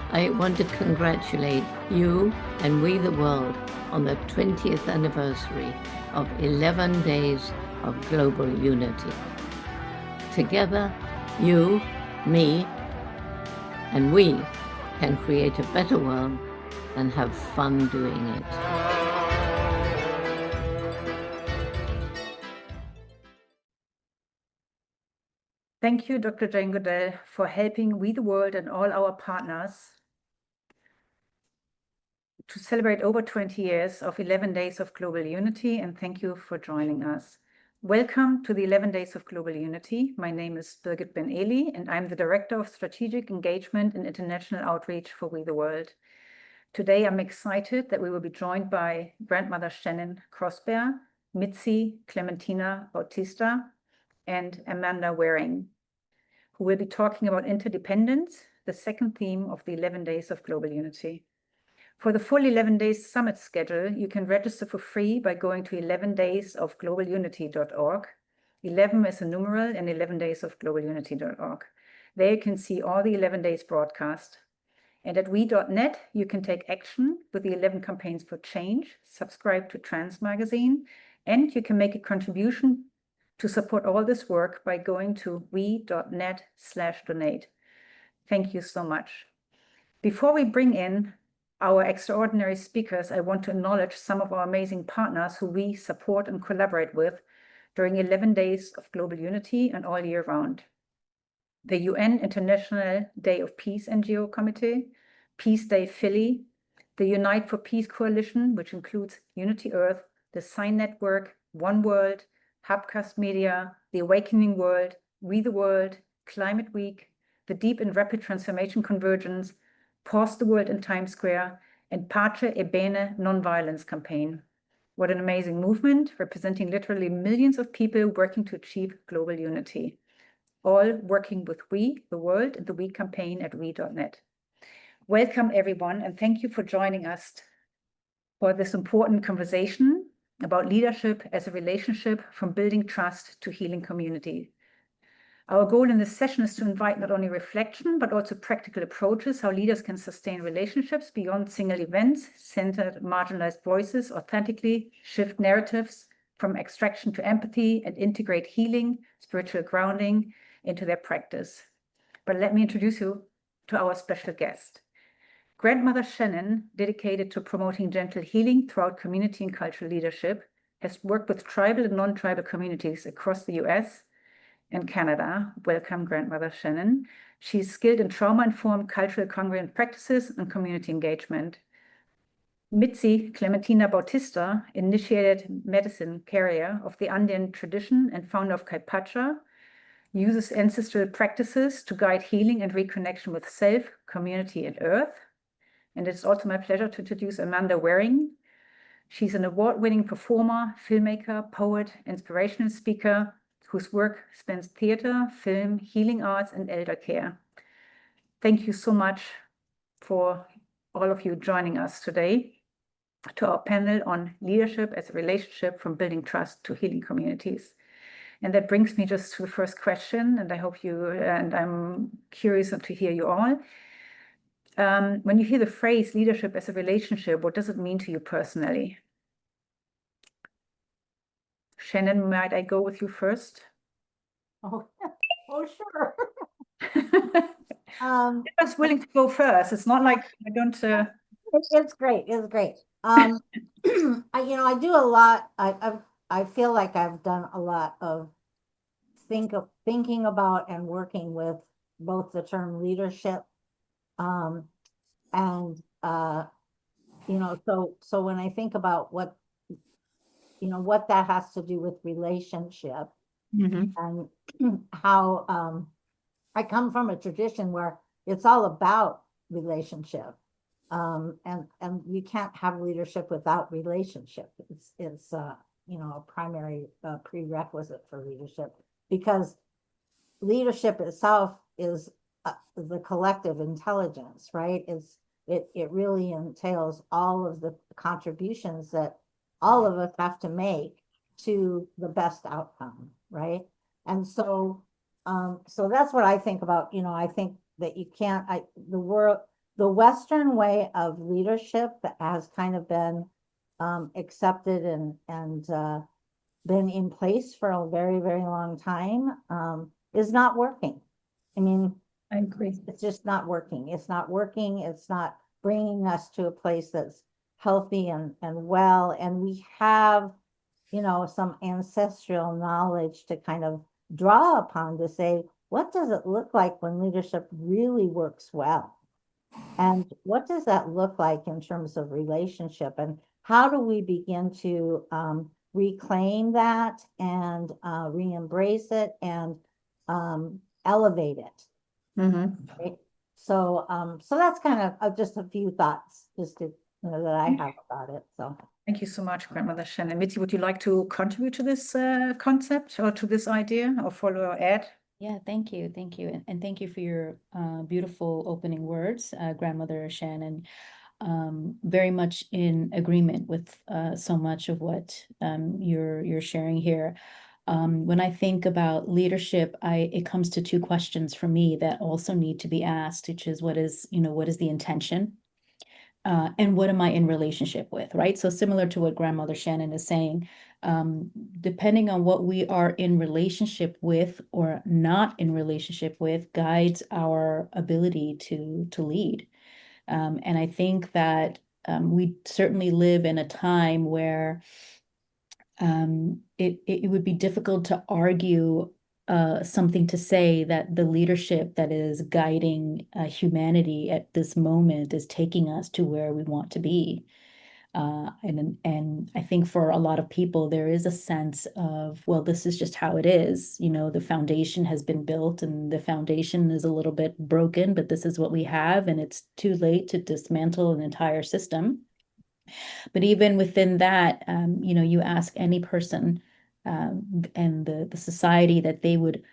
I want to congratulate you and We the World on the 20th anniversary of 11 days of global unity. Together, you, me, and we can create a better world and have fun doing it. Thank you, Dr. Jane Goodell, for helping We the World and all our partners to celebrate over 20 years of 11 Days of Global Unity, and thank you for joining us. Welcome to the 11 Days of Global Unity. My name is Birgit Ben-Eli, and I'm the Director of Strategic Engagement and International Outreach for We the World. Today, I'm excited that we will be joined by Grandmother Shannon CrossBear, Mitzi Clementina Bautista, and Amanda Waring, who will be talking about interdependence, the second theme of the 11 Days of Global Unity. For the full 11 days summit schedule, you can register for free by going to 11daysofglobalunity.org. 11 is a numeral and 11daysofglobalunity.org. There you can see all the 11 days broadcast. And at we.net, you can take action with the 11 campaigns for change, subscribe to Trans Magazine, and you can make a contribution to support all this work by going to we.net/donate. Thank you so much. Before we bring in our extraordinary speakers, I want to acknowledge some of our amazing partners who we support and collaborate with during 11 days of global unity and all year round. The UN International Day of Peace NGO Committee, Peace Day Philly, the Unite for Peace Coalition, which includes Unity Earth, the Sign Network, One World, Hubcast Media, The Awakening World, We the World, Climate Week, the Deep and Rapid Transformation Convergence, Pause the World in Times Square, and Pace e Bene Nonviolence Campaign. What an amazing movement, representing literally millions of people working to achieve global unity, all working with We, the World, and the We campaign at we.net. Welcome, everyone, and thank you for joining us for this important conversation about leadership as a relationship from building trust to healing community. Our goal in this session is to invite not only reflection, but also practical approaches, how leaders can sustain relationships beyond single events, center marginalized voices, authentically shift narratives from extraction to empathy, and integrate healing, spiritual grounding into their practice. But let me introduce you to our special guest. Grandmother Shannon, dedicated to promoting gentle healing throughout community and cultural leadership, has worked with tribal and non-tribal communities across the US and Canada. Welcome, Grandmother Shannon. She's skilled in trauma-informed cultural congruent practices and community engagement. Mitzi Clementina Bautista, initiated medicine carrier of the Andean tradition and founder of Kaipacha, uses ancestral practices to guide healing and reconnection with self, community, and earth. And it's also my pleasure to introduce Amanda Waring. She's an award-winning performer, filmmaker, poet, inspirational speaker, whose work spans theater, film, healing arts, and elder care. Thank you so much for all of you joining us today to our panel on leadership as a relationship from building trust to healing communities. And that brings me just to the first question, and I hope you, and I'm curious to hear you all. When you hear the phrase leadership as a relationship, what does it mean to you personally? Shannon, might I go with you first? Oh sure. I was willing to go first. It's not like I don't. It's great. It's great. I do a lot. I feel like I've done a lot of thinking about and working with both the term leadership, and so when I think about what that has to do with relationship, and how I come from a tradition where it's all about relationship, and you can't have leadership without relationship. It's a primary prerequisite for leadership, because leadership itself is the collective intelligence, right? It really entails all of the contributions that all of us have to make to the best outcome, right? And so that's what I think about. I think that you can't, the the Western way of leadership that has kind of been accepted and been in place for a very, very long time is not working. I mean, I agree. it's just not working. It's not working. It's not bringing us to a place that's healthy and well. And we have, you know, some ancestral knowledge to kind of draw upon to say, what does it look like when leadership really works well? And what does that look like in terms of relationship? And how do we begin to reclaim that and re-embrace it and elevate it? Right? So that's kind of just a few thoughts just to, you know, that I have about it. So Thank you so much, Grandmother Shannon. Mitzi, would you like to contribute to this concept or to this idea or follow or add? Yeah, thank you. And thank you for your beautiful opening words, Grandmother Shannon. Very much in agreement with so much of what you're sharing here. When I think about leadership, it comes to two questions for me that also need to be asked, which is what is the intention? And what am I in relationship with, right? So similar to what Grandmother Shannon is saying, depending on what we are in relationship with or not in relationship with guides our ability to lead. And I think that we certainly live in a time where it would be difficult to argue something to say that the leadership that is guiding humanity at this moment is taking us to where we want to be. And I think for a lot of people, there is a sense of, well, this is just how it is. You know, the foundation has been built and the foundation is a little bit broken, but this is what we have, and it's too late to dismantle an entire system. But even within that, you know, you ask any person and the society that they would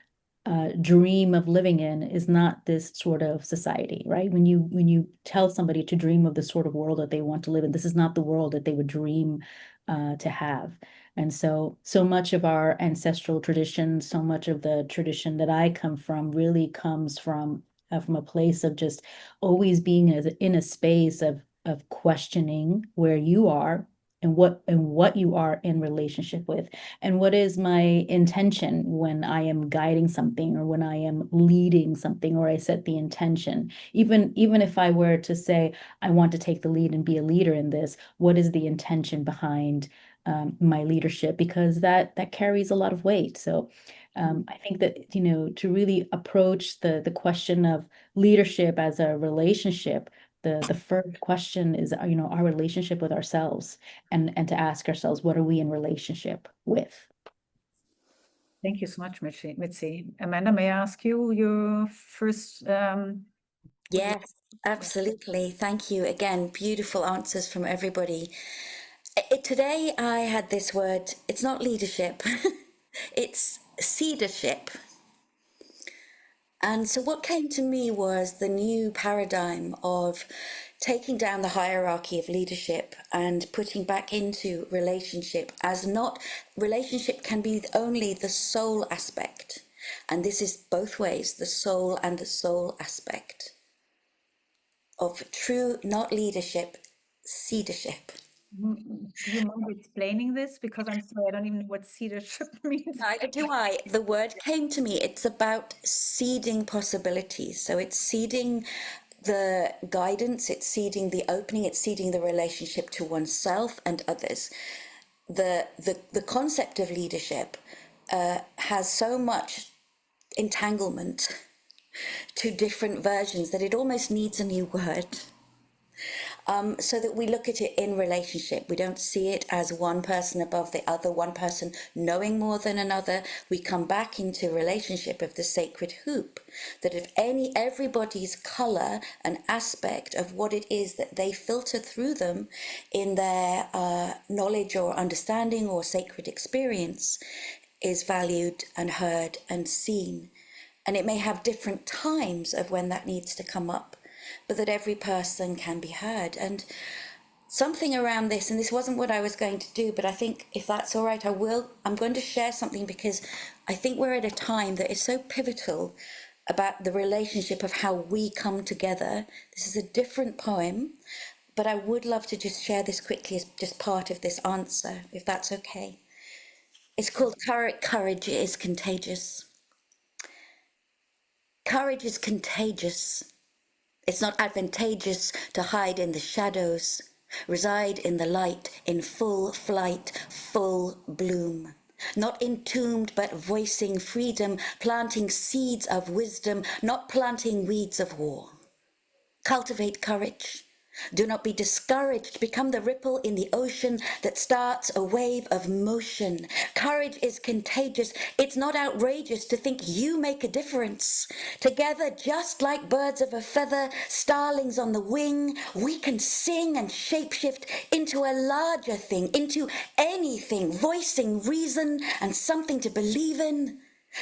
dream of living in is not this sort of society, right? When you tell somebody to dream of the sort of world that they want to live in, this is not the world that they would dream to have. And so much of our ancestral tradition, so much of the tradition that I come from really comes from a place of just always being in a space of questioning where you are and what you are in relationship with, and what is my intention when I am guiding something or when I am leading something, or I set the intention. Even if I were to say I want to take the lead and be a leader in this, what is the intention behind my leadership? Because that carries a lot of weight. So I think that, you know, to really approach the question of leadership as a relationship, the first question is, you know, our relationship with ourselves, and to ask ourselves, what are we in relationship with? Thank you so much, Mitzi. Amanda, may I ask you your first? Yes, absolutely. Thank you again. Beautiful answers from everybody. Today I had this word. It's not leadership. It's seedership. And so what came to me was the new paradigm of taking down the hierarchy of leadership and putting back into relationship, as not relationship can be only the soul aspect. And this is both ways, the soul and the soul aspect of true, not leadership, seedership. Do you mind explaining this? Because I'm sorry, I don't even know what seedership means. Neither do I. The word came to me. It's about seeding possibilities. So it's seeding the guidance, it's seeding the opening, it's seeding the relationship to oneself and others. The concept of leadership has so much entanglement to different versions that it almost needs a new word. So that we look at it in relationship. We don't see it as one person above the other, one person knowing more than another. We come back into relationship of the sacred hoop, that if everybody's color and aspect of what it is that they filter through them in their knowledge or understanding or sacred experience is valued and heard and seen. And it may have different times of when that needs to come up, but that every person can be heard. And something around this, and this wasn't what I was going to do, but I think if that's all right, I'm going to share something, because I think we're at a time that is so pivotal about the relationship of how we come together. This is a different poem, but I would love to just share this quickly as just part of this answer, if that's okay. It's called Courage is Contagious. Courage is contagious. It's not advantageous to hide in the shadows, reside in the light, in full flight, full bloom. Not entombed, but voicing freedom, planting seeds of wisdom, not planting weeds of war. Cultivate courage. Do not be discouraged. Become the ripple in the ocean that starts a wave of motion. Courage is contagious. It's not outrageous to think you make a difference. Together, just like birds of a feather, starlings on the wing, we can sing and shapeshift into a larger thing, into anything, voicing reason and something to believe in.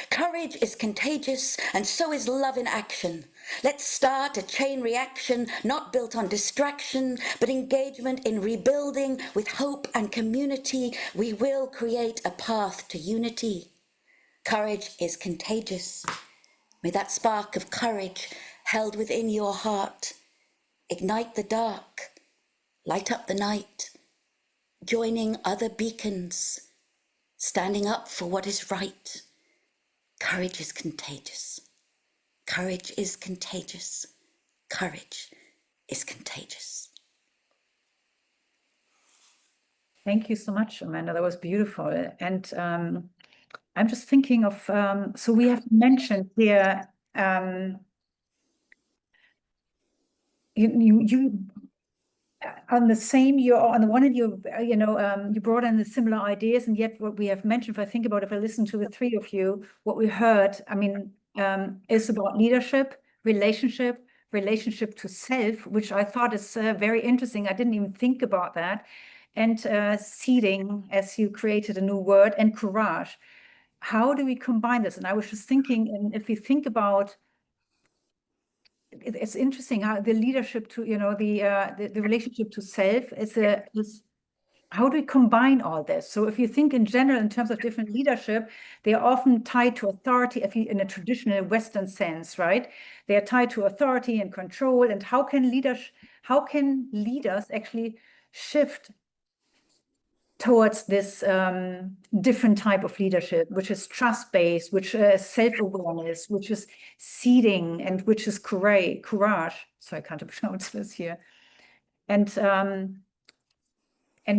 Courage is contagious, and so is love in action. Let's start a chain reaction, not built on distraction, but engagement in rebuilding with hope and community. We will create a path to unity. Courage is contagious. May that spark of courage held within your heart ignite the dark, light up the night, joining other beacons, standing up for what is right. Courage is contagious. Courage is contagious. Courage is contagious. Thank you so much, Amanda. That was beautiful. And I'm just thinking of, so we have mentioned here, you on the same, you're on the one hand, you brought in the similar ideas, and yet what we have mentioned, if I think about, if I listen to the three of you, what we heard, I mean, is about leadership, relationship to self, which I thought is very interesting. I didn't even think about that. And seeding, as you created a new word, and courage. How do we combine this? And I was just thinking, and if we think about, it's interesting how the leadership to, the relationship to self is how do we combine all this? So if you think in general in terms of different leadership, they are often tied to authority, if you, in a traditional Western sense, right? They are tied to authority and control. And how can leaders actually shift towards this different type of leadership, which is trust-based, which is self-awareness, which is seeding, and which is courage. So I can't pronounce this here. And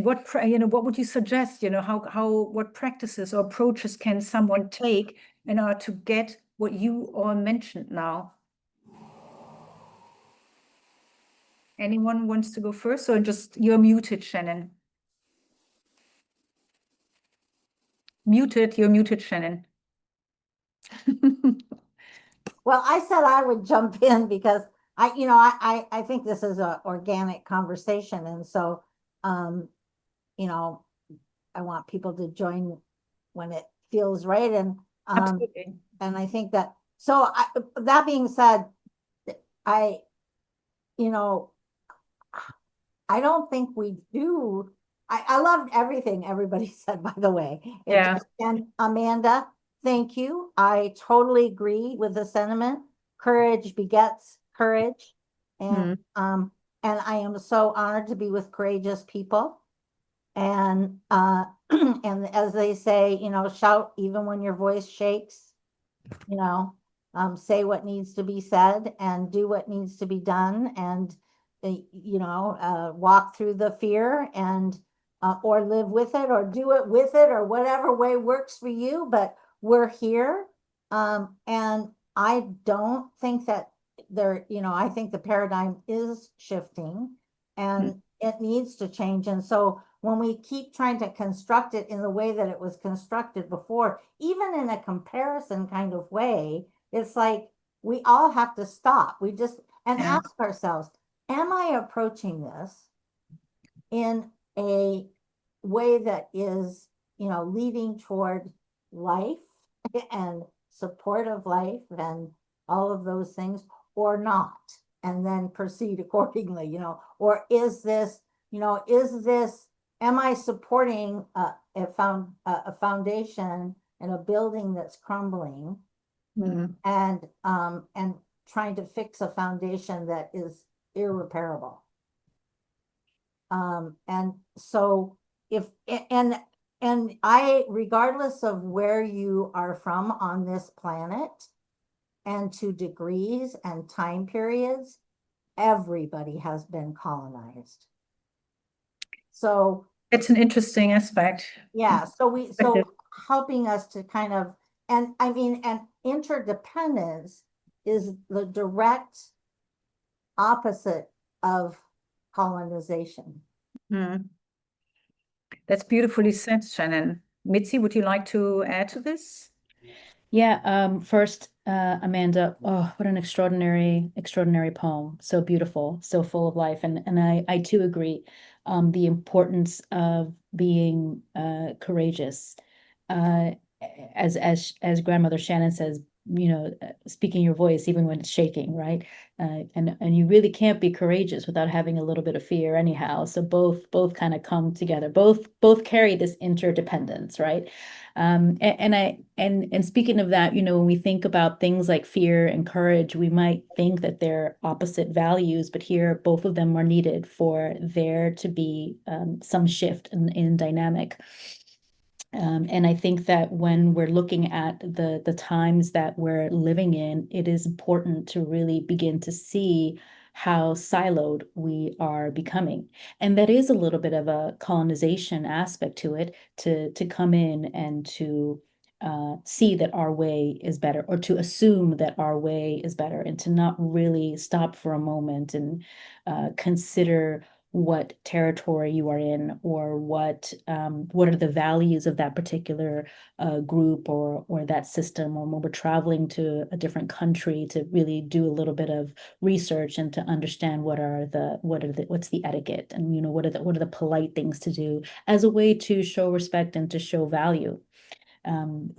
what would you suggest? What practices or approaches can someone take in order to get what you all mentioned now? Anyone wants to go first, or just you're muted, Shannon? You're muted, Shannon. Well, I said I would jump in because I think this is an organic conversation. And so, I want people to join when it feels right. And, Absolutely. and I think that, so that being said, I don't think we do. I loved everything everybody said, by the way. Yeah. And Amanda, thank you. I totally agree with the sentiment. Courage begets courage. And I am so honored to be with courageous people. And and as they say, shout even when your voice shakes, say what needs to be said and do what needs to be done, and walk through the fear and or live with it or do it with it or whatever way works for you. But we're here. And I don't think that I think the paradigm is shifting and it needs to change. And so when we keep trying to construct it in the way that it was constructed before, even in a comparison kind of way, it's like we all have to stop. We just ask ourselves, am I approaching this in a way that is, leading toward life and support of life and all of those things, or not? And then proceed accordingly, or is this, am I supporting a foundation and a building that's crumbling? and trying to fix a foundation that is irreparable. And so if and I, regardless of where you are from on this planet, and to degrees and time periods, everybody has been colonized. So It's an interesting aspect. yeah, so helping us to kind of, and I mean, and interdependence is the direct opposite of colonization. That's beautifully said, Shannon. Mitzi, would you like to add to this? Yeah, first, Amanda, oh, what an extraordinary poem. So beautiful, so full of life. And I too agree, the importance of being courageous. As grandmother Shannon says, speaking your voice even when it's shaking, right? And you really can't be courageous without having a little bit of fear anyhow. So both kind of come together. Both carry this interdependence, right? And speaking of that, when we think about things like fear and courage, we might think that they're opposite values, but here both of them are needed for there to be some shift in dynamic. And I think that when we're looking at the times that we're living in, it is important to really begin to see how siloed we are becoming. And that is a little bit of a colonization aspect to it, to come in and to see that our way is better, or to assume that our way is better, and to not really stop for a moment and consider what territory you are in, or what are the values of that particular group or that system, or when we're traveling to a different country, to really do a little bit of research and to understand what's the etiquette, and what are the polite things to do as a way to show respect and to show value.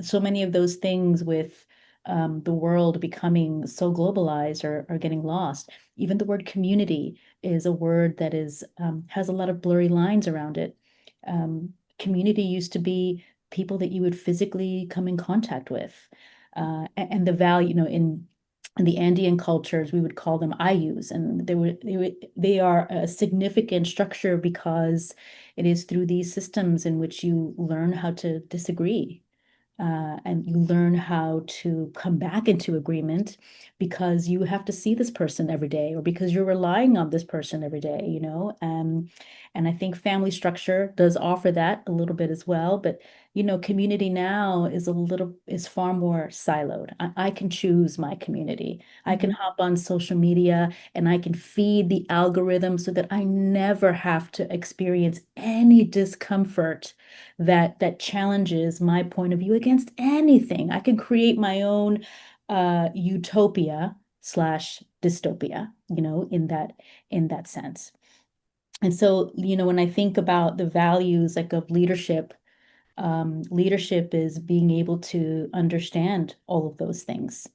So many of those things with the world becoming so globalized are getting lost. Even the word community is a word that has a lot of blurry lines around it. Community used to be people that you would physically come in contact with. And the value, in the Andean cultures, we would call them ayus, and they are a significant structure because it is through these systems in which you learn how to disagree. And you learn how to come back into agreement because you have to see this person every day, or because you're relying on this person every day, and I think family structure does offer that a little bit as well. But community now is far more siloed. I can choose my community. I can hop on social media and I can feed the algorithm so that I never have to experience any discomfort that challenges my point of view against anything. I can create my own utopia / dystopia, in that sense. And so, when I think about the values like of leadership, leadership is being able to understand all of those things.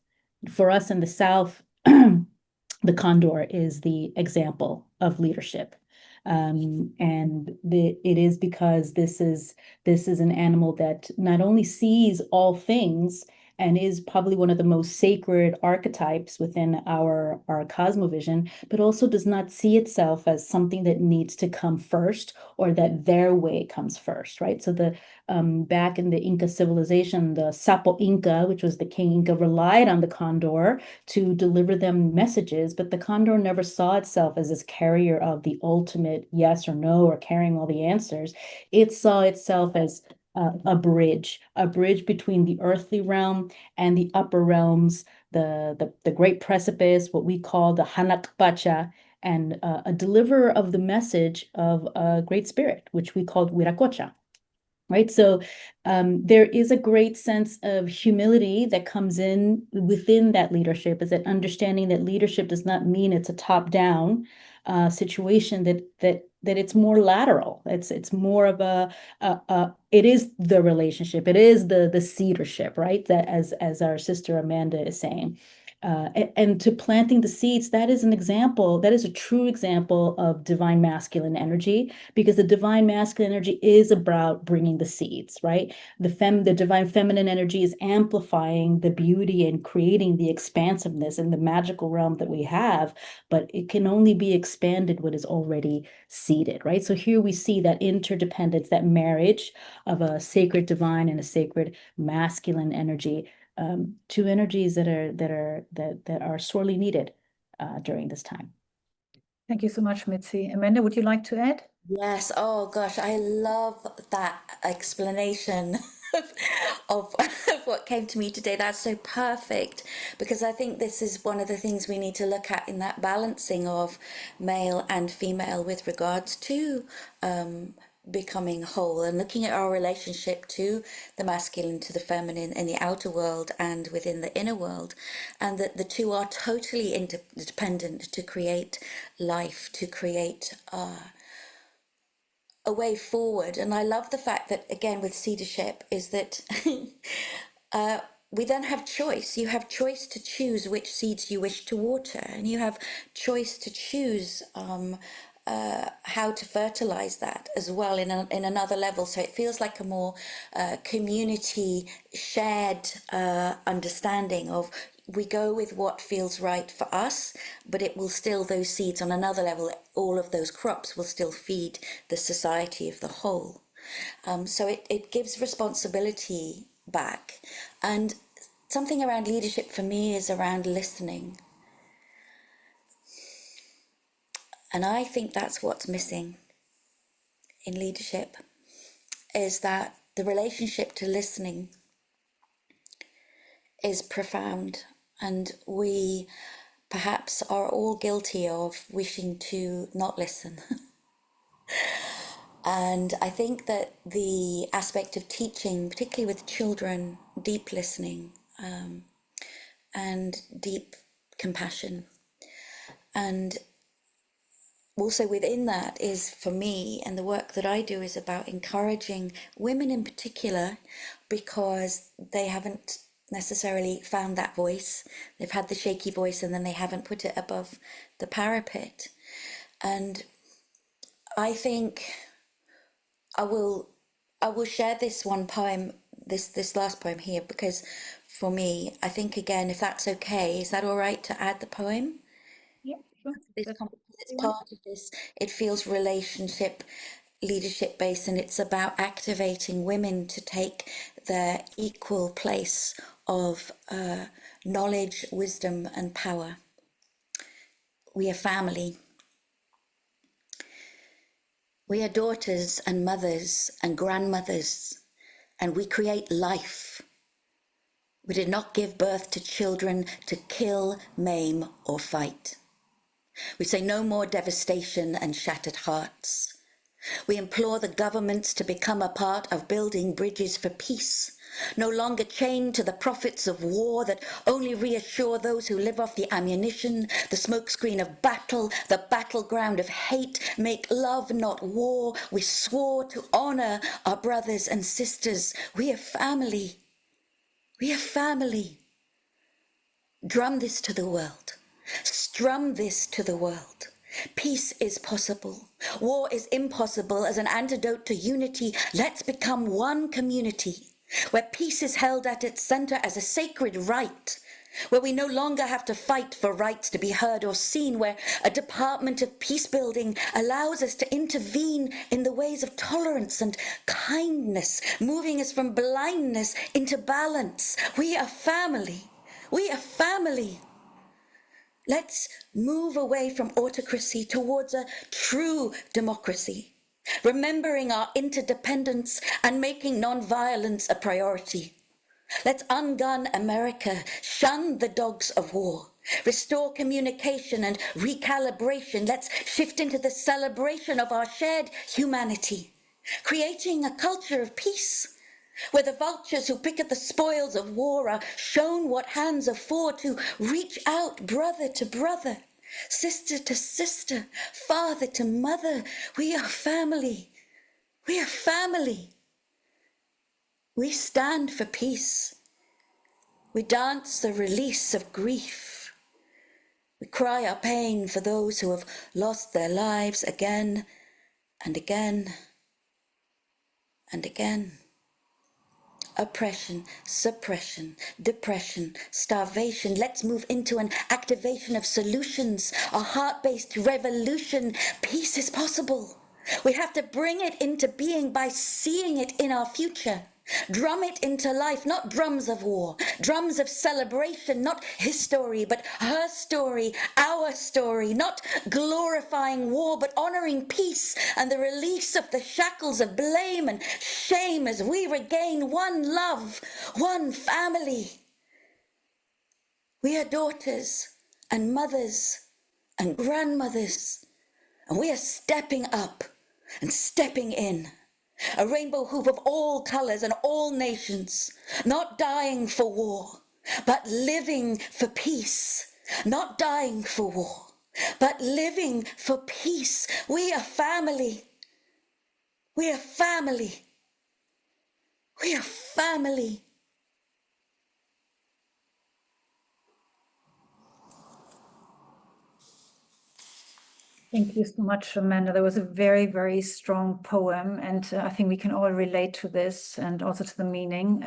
For us in the South, the condor is the example of leadership. And it is because this is an animal that not only sees all things and is probably one of the most sacred archetypes within our cosmovision, but also does not see itself as something that needs to come first, or that their way comes first, right? So back in the Inca civilization, the Sapo Inca, which was the King Inca, relied on the condor to deliver them messages, but the condor never saw itself as this carrier of the ultimate yes or no, or carrying all the answers. It saw itself as a bridge between the earthly realm and the upper realms, the great precipice, what we call the Hanak Pacha, and a deliverer of the message of a great spirit, which we called Wiracocha. Right. So there is a great sense of humility that comes in within that leadership, is that understanding that leadership does not mean it's a top-down situation, that it's more lateral. It's more of it is the relationship. It is the seedership, right? That as our sister Amanda is saying. And to planting the seeds, that is an example, that is a true example of divine masculine energy, because the divine masculine energy is about bringing the seeds, right? The divine feminine energy is amplifying the beauty and creating the expansiveness and the magical realm that we have, but it can only be expanded what is already seeded, right? So here we see that interdependence, that marriage of a sacred divine and a sacred masculine energy, two energies that are sorely needed during this time. Thank you so much, Mitzi. Amanda, would you like to add? Yes. Oh gosh, I love that explanation of what came to me today. That's so perfect, because I think this is one of the things we need to look at in that balancing of male and female with regards to becoming whole, and looking at our relationship to the masculine, to the feminine in the outer world and within the inner world, and that the two are totally interdependent to create life, to create a way forward. And I love the fact that, again, with seedership, is that we then have choice. You have choice to choose which seeds you wish to water, and you have choice to choose how to fertilize that as well in another level. So it feels like a more community shared understanding of, we go with what feels right for us, but it will still, those seeds on another level, all of those crops will still feed the society of the whole. So it gives responsibility back. And something around leadership for me is around listening. And I think that's what's missing in leadership, is that the relationship to listening is profound. And we perhaps are all guilty of wishing to not listen. And I think that the aspect of teaching, particularly with children, deep listening and deep compassion, and also within that is, for me, and the work that I do is about encouraging women in particular, because they haven't necessarily found that voice. They've had the shaky voice and then they haven't put it above the parapet. And I think I will share this one poem, this last poem here, because for me, I think, again, if that's okay, is that all right to add the poem? Yeah, sure. It's part of this. It feels relationship, leadership based, and it's about activating women to take their equal place of knowledge, wisdom, and power. We are family. We are daughters and mothers and grandmothers, and we create life. We did not give birth to children to kill, maim, or fight. We say no more devastation and shattered hearts. We implore the governments to become a part of building bridges for peace, no longer chained to the profits of war that only reassure those who live off the ammunition, the smokescreen of battle, the battleground of hate. Make love, not war. We swore to honor our brothers and sisters. We are family. We are family. Drum this to the world. Strum this to the world. Peace is possible. War is impossible. As an antidote to unity, let's become one community, where peace is held at its center as a sacred right, where we no longer have to fight for rights to be heard or seen, where a department of peace building allows us to intervene in the ways of tolerance and kindness, moving us from blindness into balance. We are family. We are family. Let's move away from autocracy towards a true democracy, remembering our interdependence and making non-violence a priority. Let's ungun America, shun the dogs of war, restore communication and recalibration. Let's shift into the celebration of our shared humanity, creating a culture of peace, where the vultures who pick at the spoils of war are shown what hands are for, to reach out brother to brother, sister to sister, father to mother. We are family. We are family. We stand for peace. We dance the release of grief. We cry our pain for those who have lost their lives again and again and again. Oppression, suppression, depression, starvation. Let's move into an activation of solutions, a heart-based revolution. Peace is possible. We have to bring it into being by seeing it in our future. Drum it into life, not drums of war, drums of celebration, not his story, but her story, our story, not glorifying war, but honoring peace and the release of the shackles of blame and shame as we regain one love, one family. We are daughters and mothers and grandmothers, and we are stepping up and stepping in. A rainbow hoop of all colours and all nations, not dying for war, but living for peace. Not dying for war, but living for peace. We are family. We are family. We are family. Thank you so much, Amanda. That was a very, very strong poem, and I think we can all relate to this and also to the meaning.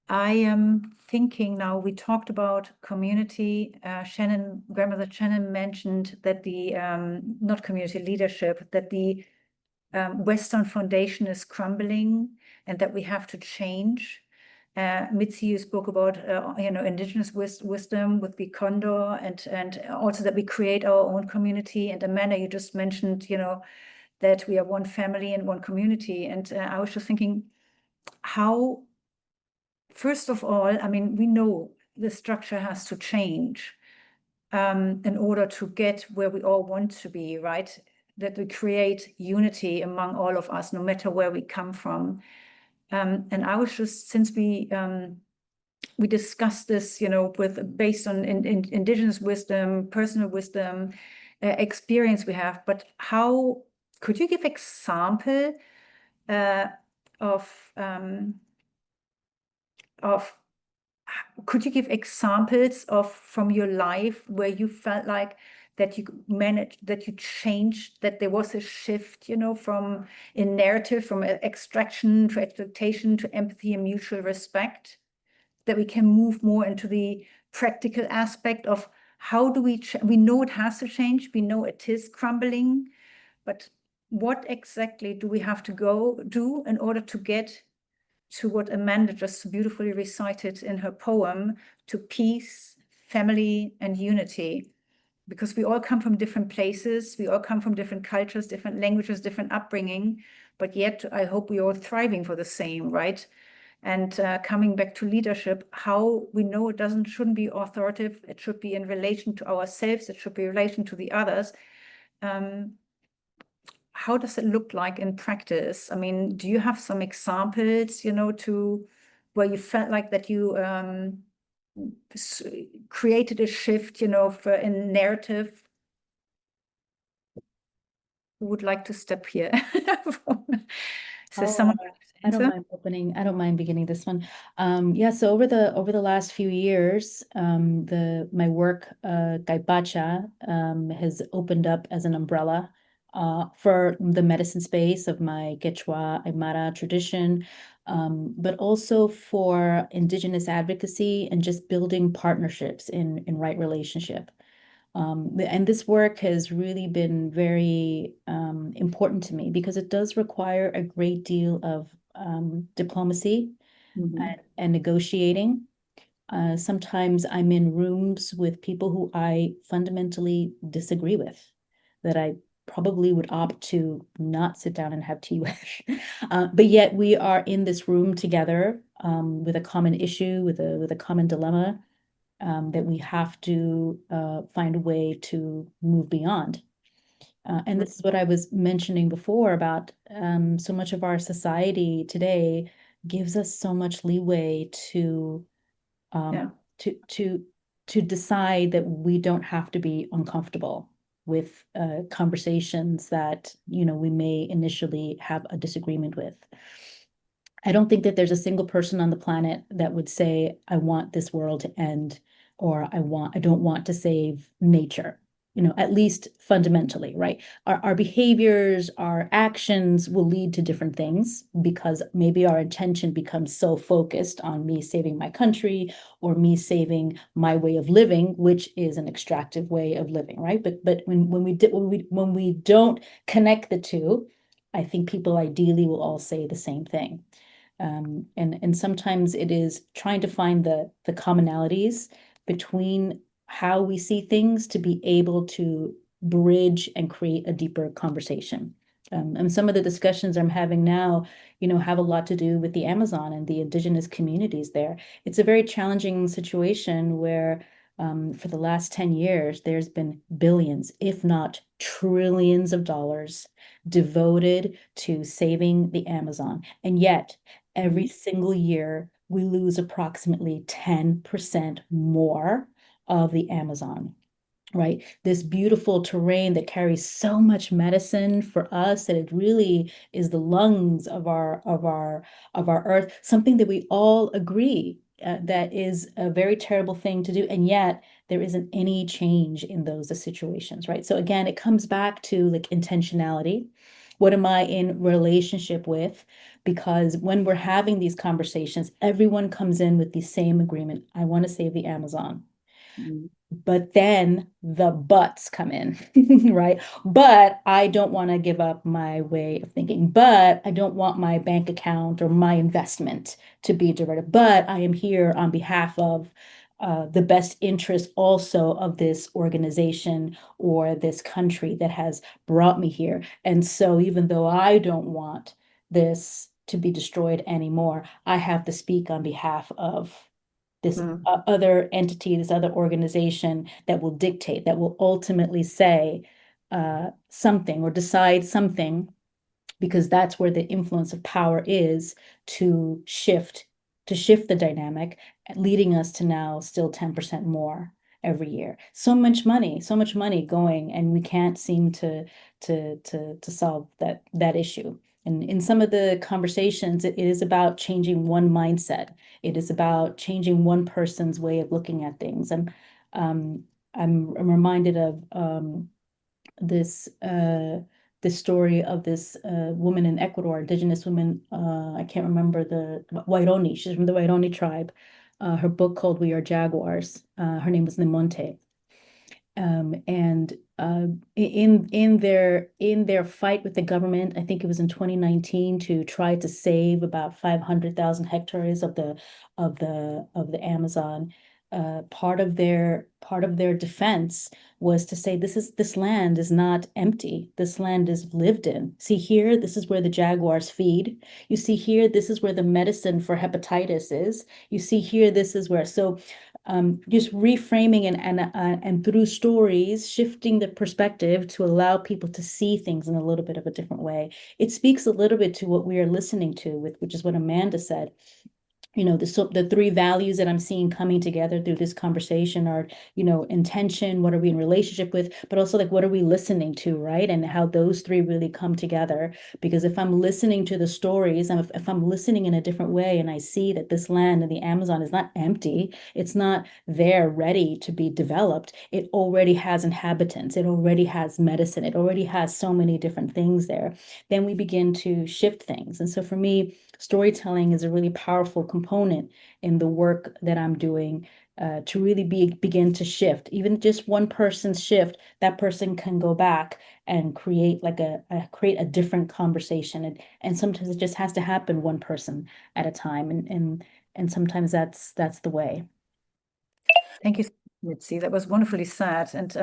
I am thinking now, we talked about community. Grandmother Shannon mentioned that the, not community leadership, that the Western foundation is crumbling and that we have to change. Mitzi, you spoke about indigenous wisdom with the condor, and also that we create our own community. And Amanda, you just mentioned that we are one family and one community. And I was just thinking, how, first of all, I mean, we know the structure has to change in order to get where we all want to be, right? That we create unity among all of us, no matter where we come from. And I was just, since we discussed this, based on indigenous wisdom, personal wisdom, experience we have, but how could you give example could you give examples from your life where you felt like that you managed, that you changed, that there was a shift, from in narrative, from extraction to expectation to empathy and mutual respect, that we can move more into the practical aspect of how do we know it has to change, we know it is crumbling, but what exactly do we have to go do in order to get to what Amanda just beautifully recited in her poem, to peace, family, and unity? Because we all come from different places, we all come from different cultures, different languages, different upbringing, but yet I hope we're all thriving for the same, right? And coming back to leadership, how we know it shouldn't be authoritative, it should be in relation to ourselves, it should be in relation to the others. How does it look like in practice? I mean, do you have some examples, to where you felt like that you created a shift, in narrative? Who would like to step here? So someone. I don't mind I don't mind beginning this one. Yeah, so over the last few years, my work, Gaipacha, has opened up as an umbrella for the medicine space of my Quechua Aymara tradition, but also for Indigenous advocacy and just building partnerships in right relationship. And this work has really been very important to me because it does require a great deal of diplomacy and negotiating. Sometimes I'm in rooms with people who I fundamentally disagree with, that I probably would opt to not sit down and have tea with. But yet we are in this room together with a common issue, with a common dilemma that we have to find a way to move beyond. And this is what I was mentioning before about so much of our society today gives us so much leeway to decide that we don't have to be uncomfortable with conversations that we may initially have a disagreement with. I don't think that there's a single person on the planet that would say, I want this world to end, or I don't want to save nature, at least fundamentally, right? Our behaviors, our actions will lead to different things because maybe our intention becomes so focused on me saving my country or me saving my way of living, which is an extractive way of living, right? But when we don't connect the two, I think people ideally will all say the same thing. And sometimes it is trying to find the commonalities between how we see things to be able to bridge and create a deeper conversation. And some of the discussions I'm having now, have a lot to do with the Amazon and the indigenous communities there. It's a very challenging situation where for the last 10 years, there's been billions, if not trillions of dollars devoted to saving the Amazon. And yet, every single year, we lose approximately 10% more of the Amazon, right? This beautiful terrain that carries so much medicine for us that it really is the lungs of our earth, something that we all agree that is a very terrible thing to do. And yet there isn't any change in those situations, right? So again, it comes back to like intentionality. What am I in relationship with? Because when we're having these conversations, everyone comes in with the same agreement. I want to save the Amazon. But then the buts come in, right? But I don't want to give up my way of thinking. But I don't want my bank account or my investment to be diverted. But I am here on behalf of the best interest also of this organization or this country that has brought me here. And so even though I don't want this to be destroyed anymore, I have to speak on behalf of this other entity, this other organization that will dictate, that will ultimately say something or decide something, because that's where the influence of power is to shift the dynamic, leading us to now still 10% more every year. So much money going, and we can't seem to solve that issue. And in some of the conversations, it is about changing one mindset. It is about changing one person's way of looking at things. And I'm reminded of this story of this woman in Ecuador, indigenous woman. I can't remember the Waironi. She's from the Waironi tribe. Her book called "We Are Jaguars." Her name was Nemonte. And in their fight with the government, I think it was in 2019, to try to save about 500,000 hectares of the Amazon. Part of their defense was to say this land is not empty. This land is lived in. See here, this is where the jaguars feed. You see here, this is where the medicine for hepatitis is. You see here, this is where. So just reframing and through stories, shifting the perspective to allow people to see things in a little bit of a different way. It speaks a little bit to what we are listening to, which is what Amanda said. The three values that I'm seeing coming together through this conversation are, intention, what are we in relationship with, but also like, what are we listening to, right? And how those three really come together. Because if I'm listening to the stories, if I'm listening in a different way, and I see that this land in the Amazon is not empty, it's not there ready to be developed. It already has inhabitants. It already has medicine. It already has so many different things there. Then we begin to shift things. And so for me, storytelling is a really powerful component in the work that I'm doing to really begin to shift. Even just one person's shift, that person can go back and create create a different conversation. And sometimes it just has to happen one person at a time. And sometimes that's the way. Thank you, Mitzi. That was wonderfully said. And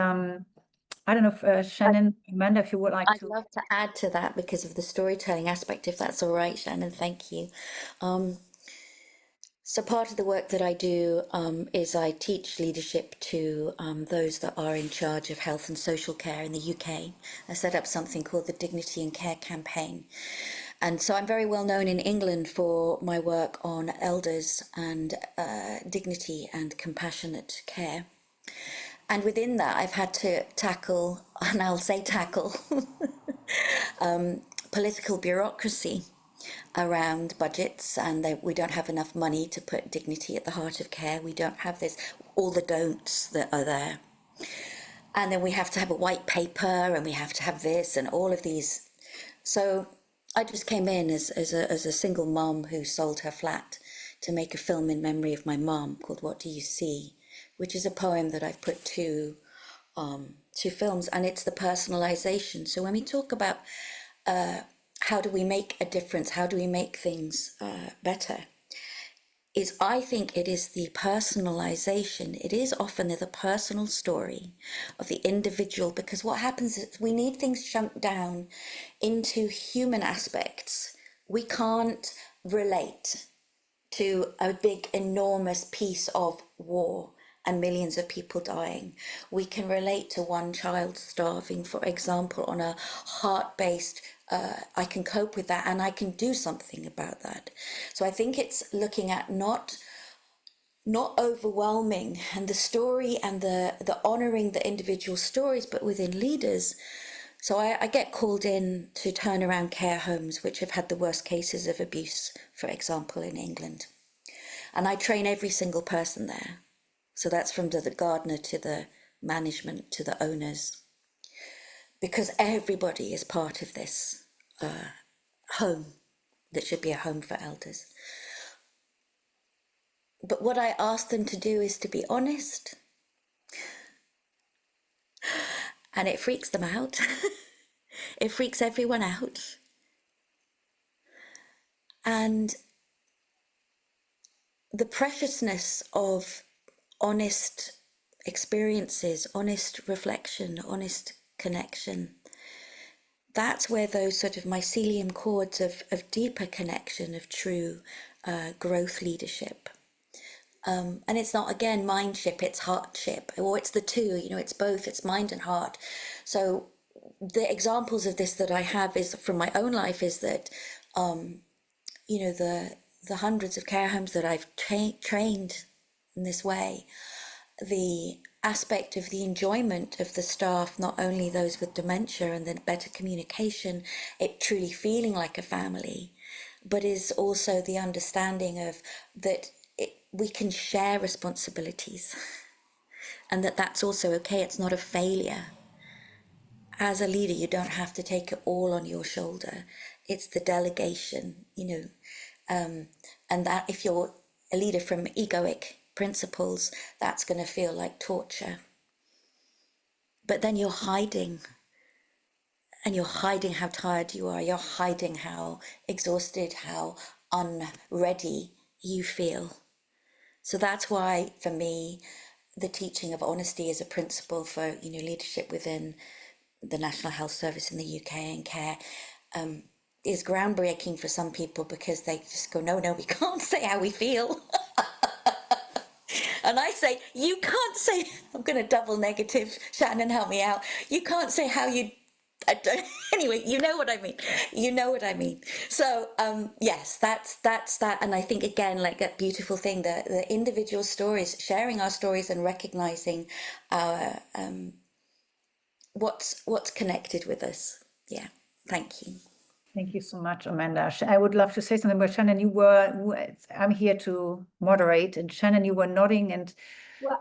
I don't know if Shannon, Amanda, if you would like I'd to. love to add to that because of the storytelling aspect, if that's all right, Shannon. Thank you. So part of the work that I do is I teach leadership to those that are in charge of health and social care in the UK. I set up something called the Dignity and Care Campaign. And so I'm very well known in England for my work on elders and dignity and compassionate care. And within that, I've had to tackle, and I'll say tackle, political bureaucracy. around budgets, and we don't have enough money to put dignity at the heart of care. We don't have this, all the don'ts that are there. And then we have to have a white paper, and we have to have this and all of these. So I just came in as a single mom who sold her flat to make a film in memory of my mom called What Do You See?, which is a poem that I've put to films, and it's the personalization. So when we talk about how do we make a difference, how do we make things better, I think it is the personalization. It is often the personal story of the individual, because what happens is we need things chunked down into human aspects. We can't relate to a big, enormous piece of war and millions of people dying. We can relate to one child starving, for example, on a heart-based, I can cope with that and I can do something about that. So I think it's looking at not overwhelming, and the story and the honouring the individual stories, but within leaders. So I get called in to turn around care homes which have had the worst cases of abuse, for example, in England. And I train every single person there. So that's from the gardener to the management to the owners. Because everybody is part of this home that should be a home for elders. But what I ask them to do is to be honest. And it freaks them out. It freaks everyone out. And the preciousness of honest experiences, honest reflection, honest connection, that's where those sort of mycelium cords of deeper connection, of true growth leadership. And it's not, again, mindship, it's heartship, or it's the two, it's both, it's mind and heart. So the examples of this that I have is from my own life is that, the hundreds of care homes that I've trained in this way, the aspect of the enjoyment of the staff, not only those with dementia and the better communication, it truly feeling like a family, but is also the understanding of that we can share responsibilities and that-that's also okay. It's not a failure. As a leader, you don't have to take it all on your shoulder. It's the delegation, and that if you're a leader from egoic principles, that's going to feel like torture. But then you're hiding, and you're hiding how tired you are. You're hiding how exhausted, how unready you feel. So that's why, for me, the teaching of honesty as a principle for leadership within the National Health Service in the UK and care is groundbreaking for some people, because they just go, no, we can't say how we feel. And I say, you can't say, I'm going to double negative, Shannon, help me out. You can't say how you, anyway, you know what I mean. So, yes, that's that. And I think, again, like that beautiful thing, the individual stories, sharing our stories and recognizing our, what's connected with us. Yeah, thank you. Thank you so much, Amanda. I would love to say something, but Shannon, I'm here to moderate, and Shannon, you were nodding, and Well,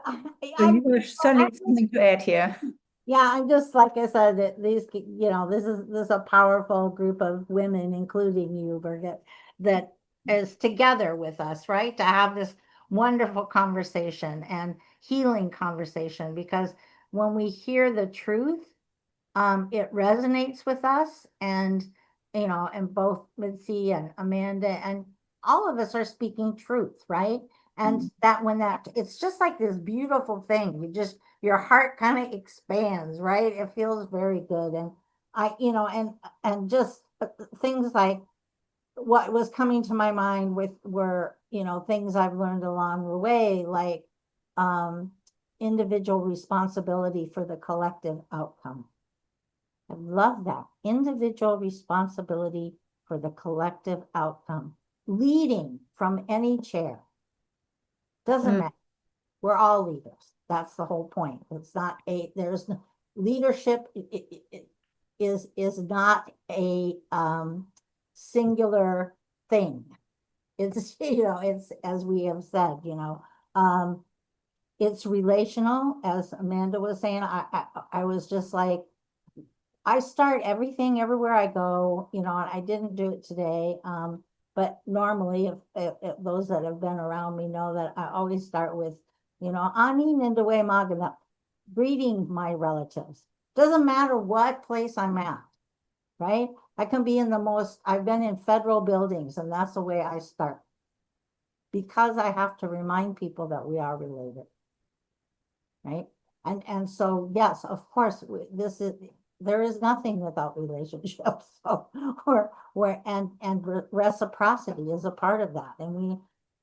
so you were certainly something to add here. Yeah, I'm just, like I said, that these, this is a powerful group of women, including you, Birgit, that is together with us, right? To have this wonderful conversation and healing conversation, because when we hear the truth, it resonates with us, and and both Mitzi and Amanda and all of us are speaking truth, right? And it's just like this beautiful thing. Your heart kind of expands, right? It feels very good. And and just things like what was coming to my mind were things I've learned along the way, like individual responsibility for the collective outcome. I love that. Individual responsibility for the collective outcome. Leading from any chair. Doesn't matter. We're all leaders. That's the whole point. It's not there's no leadership is not a singular thing. It's, it's, as we have said, it's relational, as Amanda was saying. I was just like, I start everything everywhere I go, and I didn't do it today. But normally, if those that have been around me know that I always start with, Ani Nindawe Magana, greeting my relatives. Doesn't matter what place I'm at, right? I can be I've been in federal buildings, and that's the way I start. Because I have to remind people that we are related, right? And so, yes, of course, there is nothing without relationships. So, and reciprocity is a part of that. And we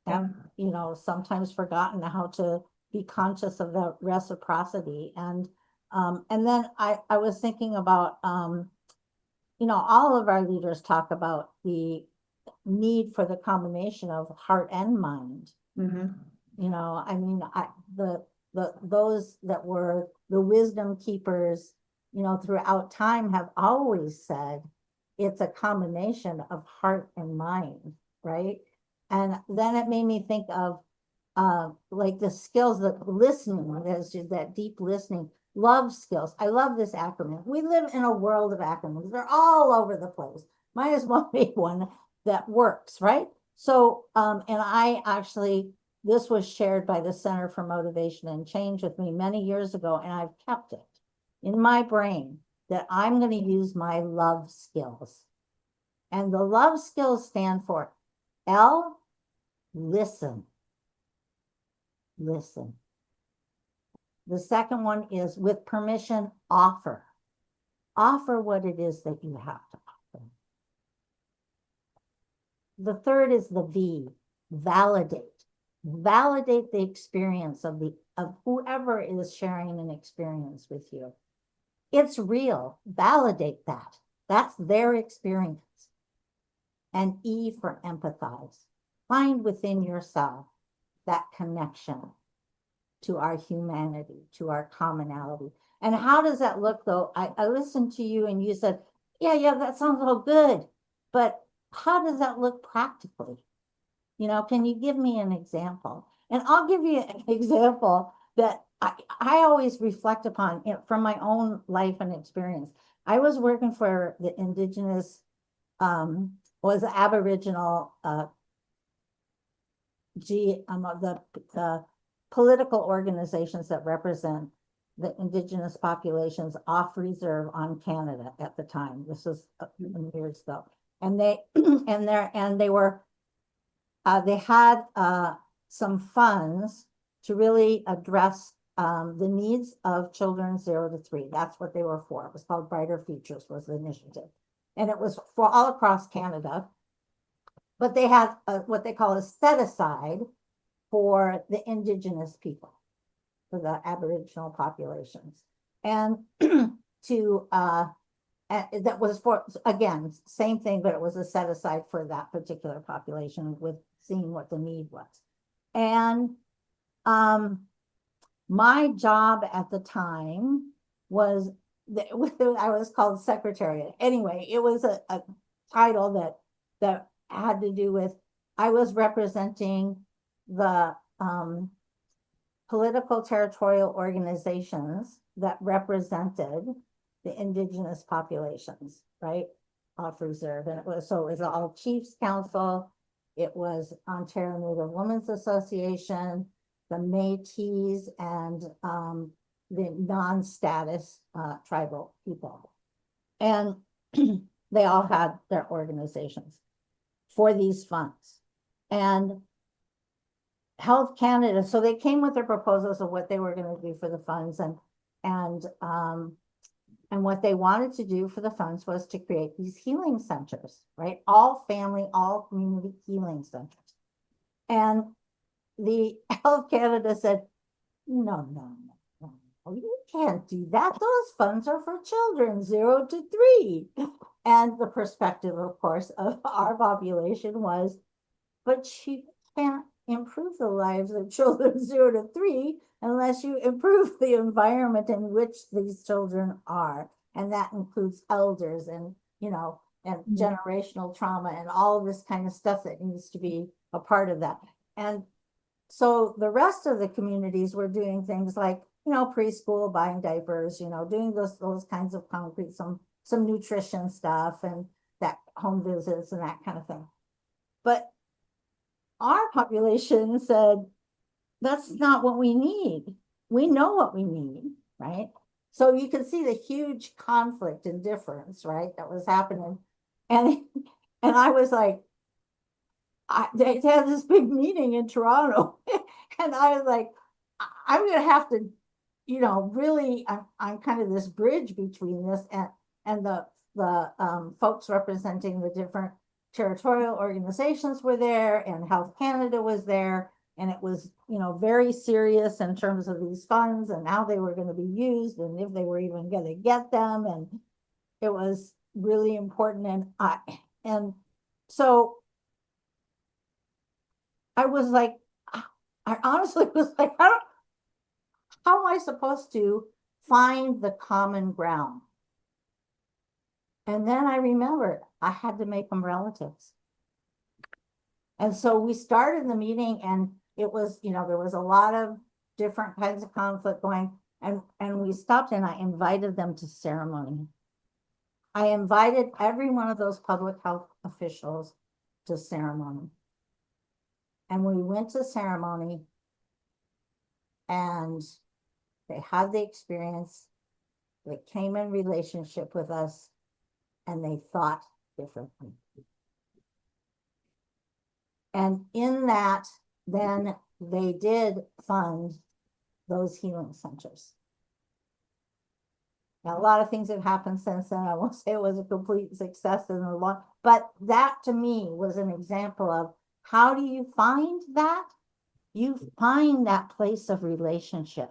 have, sometimes forgotten how to be conscious of that reciprocity. And then I was thinking about, all of our leaders talk about the need for the combination of heart and mind. I mean, those that were the wisdom keepers, throughout time have always said it's a combination of heart and mind, right? And then it made me think of like the skills, that listening, there's that deep listening, love skills. I love this acronym. We live in a world of acronyms. They're all over the place. Might as well be one that works, right? So, and I actually, this was shared by the Center for Motivation and Change with me many years ago, and I've kept it in my brain that I'm going to use my love skills. And the love skills stand for L, listen. Listen. The second one is, with permission, offer. Offer what it is that you have to offer. The third is the V, validate. Validate the experience of whoever is sharing an experience with you. It's real. Validate that. That's their experience. And E for empathize. Find within yourself that connection to our humanity, to our commonality. And how does that look, though? I listened to you and you said, yeah, that sounds all good. But how does that look practically? Can you give me an example? And I'll give you an example that I always reflect upon from my own life and experience. I was working for the Indigenous, was Aboriginal, the political organizations that represent the Indigenous populations off reserve on Canada at the time. This was years ago. And they had some funds to really address the needs of children 0 to 3. That's what they were for. It was called Brighter Futures, was the initiative. And it was for all across Canada. But they had what they call a set aside for the Indigenous people, for the Aboriginal populations. And that was for, again, same thing, but it was a set aside for that particular population, with seeing what the need was. And my job at the time was, I was called secretariat. Anyway, it was a title that had to do with, I was representing the political territorial organizations that represented the Indigenous populations, right, off reserve. And it was all Chiefs Council, it was Ontario Native Women's Association, the Métis, and the non-status tribal people. And they all had their organizations for these funds. And Health Canada, so they came with their proposals of what they were going to do for the funds, and what they wanted to do for the funds was to create these healing centers, right? All family, all community healing centers. And the Health Canada said, no, you can't do that. Those funds are for children 0 to 3. And the perspective, of course, of our population was, but you can't improve the lives of children 0 to 3 unless you improve the environment in which these children are. And that includes elders and, and generational trauma and all of this kind of stuff that needs to be a part of that. And so the rest of the communities were doing things like, you know, preschool, buying diapers, you know, doing those kinds of concrete, some nutrition stuff and that home visits and that kind of thing. But our population said, that's not what we need. We know what we need, right? So you can see the huge conflict and difference, right, that was happening. And I was like, they had this big meeting in Toronto, and I was like, I'm going to have to, you know, really, I'm kind of this bridge between this and the folks representing the different territorial organizations were there, and Health Canada was there, and it was, you know, very serious in terms of these funds and how they were going to be used and if they were even going to get them, and it was really important. And so I was like, I honestly was like, how am I supposed to find the common ground? And then I remembered I had to make them relatives. And so we started the meeting, and it was, you know, there was a lot of different kinds of conflict going, and we stopped, and I invited them to ceremony. I invited every one of those public health officials to ceremony. And we went to ceremony, and they had the experience, they came in relationship with us, and they thought differently. And in that, then they did fund those healing centers. Now, a lot of things have happened since then. I won't say it was a complete success in the long, but that to me was an example of how do you find that? You find that place of relationship.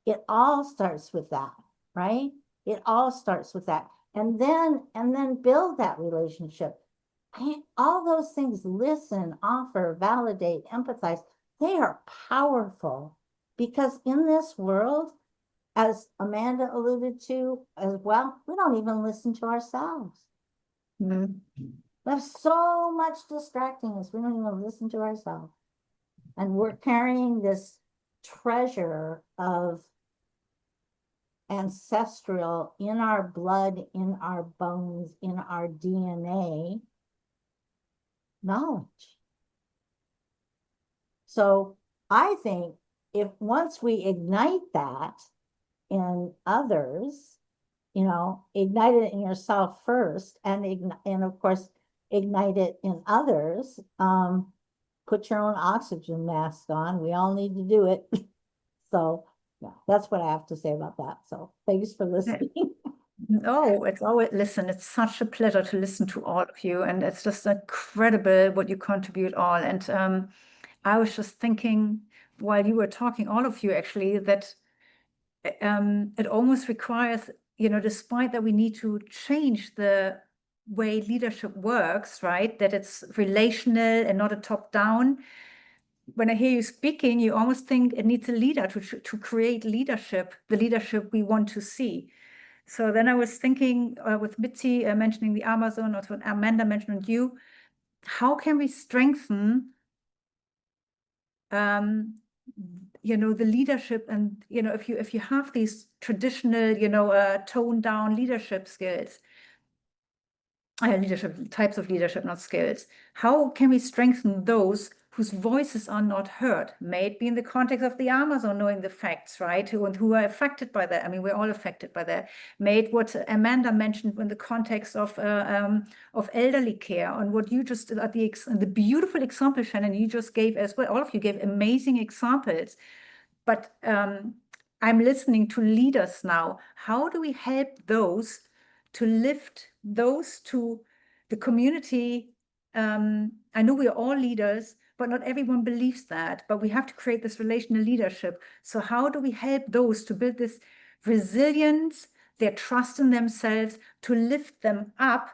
It all starts with that, right? It all starts with that. And then build that relationship. All those things, listen, offer, validate, empathize, they are powerful, because in this world, as Amanda alluded to as well, we don't even listen to ourselves. There's so much distracting us. We don't even listen to ourselves. And we're carrying this treasure of ancestral in our blood, in our bones, in our DNA knowledge. So I think if once we ignite that in others, you know, ignite it in yourself first, and of course ignite it in others, put your own oxygen mask on. We all need to do it. So yeah, that's what I have to say about that. So thanks for listening. Oh, it's always, listen, it's such a pleasure to listen to all of you, and it's just incredible what you contribute all. And I was just thinking while you were talking, all of you actually, that it almost requires, you know, despite that we need to change the way leadership works, right? That it's relational and not a top-down. When I hear you speaking, you almost think it needs a leader to create leadership, the leadership we want to see. So then I was thinking with Mitzi mentioning the Amazon, or what Amanda mentioned you, how can we strengthen, you know, the leadership? And, you know, if you have these traditional, you know, toned down leadership skills, leadership types of leadership, not skills, how can we strengthen those whose voices are not heard? May it be in the context of the Amazon, knowing the facts, right? Who are affected by that. I mean, we're all affected by that. May it what Amanda mentioned in the context of elderly care, and what you just the beautiful example, Shannon, you just gave as well. All of you gave amazing examples. But I'm listening to leaders now. How do we help those to lift those to the community? I know we are all leaders, but not everyone believes that. But we have to create this relational leadership. So how do we help those to build this resilience, their trust in themselves, to lift them up,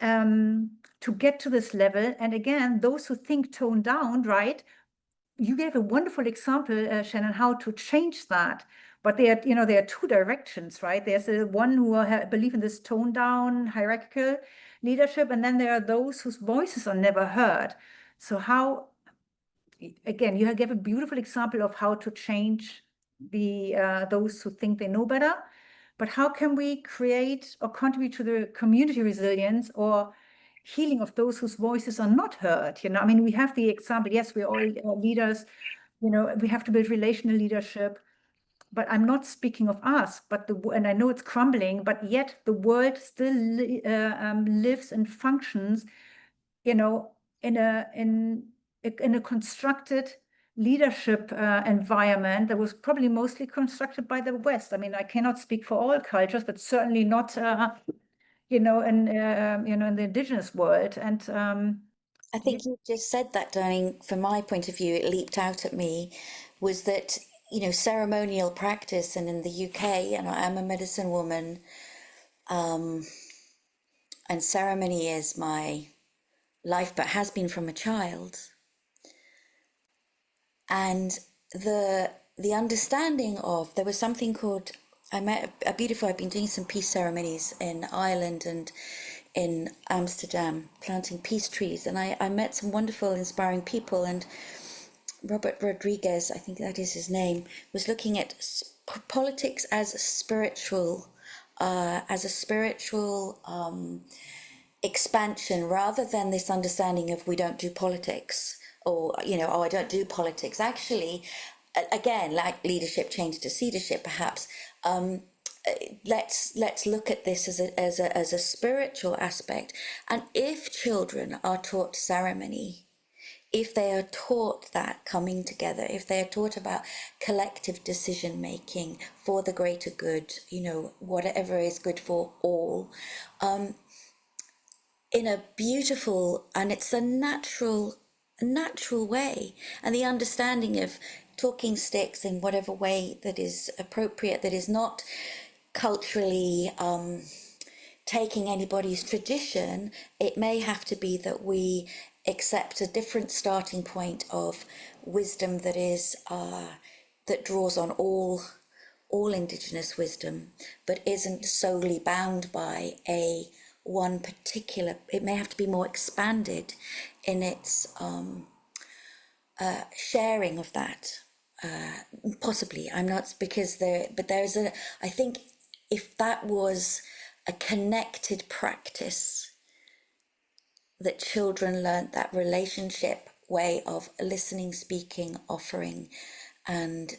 to get to this level? And again, those who think toned down, right? You gave a wonderful example, Shannon, how to change that. But there are two directions, right? There's the one who believe in this toned down hierarchical leadership, and then there are those whose voices are never heard. So how, again, you gave a beautiful example of how to change those who think they know better, but how can we create or contribute to the community resilience or healing of those whose voices are not heard? I mean, we have the example, yes, we're all leaders, we have to build relational leadership, but I'm not speaking of us, and I know it's crumbling, but yet the world still lives and functions, in a constructed leadership environment that was probably mostly constructed by the West. I mean, I cannot speak for all cultures, but certainly not, in the indigenous world. And I think you just said that, darling. From my point of view, it leaped out at me, was that, ceremonial practice, and in the UK, and I'm a medicine woman, and ceremony is my life, but has been from a child. And the understanding of, there was something called, I've been doing some peace ceremonies in Ireland and in Amsterdam, planting peace trees, and I met some wonderful, inspiring people, and Robert Rodriguez, I think that is his name, was looking at politics as a spiritual expansion, rather than this understanding of we don't do politics, or I don't do politics. Actually, again, like leadership change to seedership, perhaps. Let's look at this as a spiritual aspect. And if children are taught ceremony, if they are taught that coming together, if they are taught about collective decision making for the greater good, whatever is good for all, in a beautiful, and it's a natural way, and the understanding of talking sticks in whatever way that is appropriate, that is not culturally taking anybody's tradition. It may have to be that we accept a different starting point of wisdom that is that draws on all Indigenous wisdom, but isn't solely bound by one particular. It may have to be more expanded in its sharing of that. Possibly, I'm not, because there's I think if that was a connected practice, that children learnt that relationship way of listening, speaking, offering, and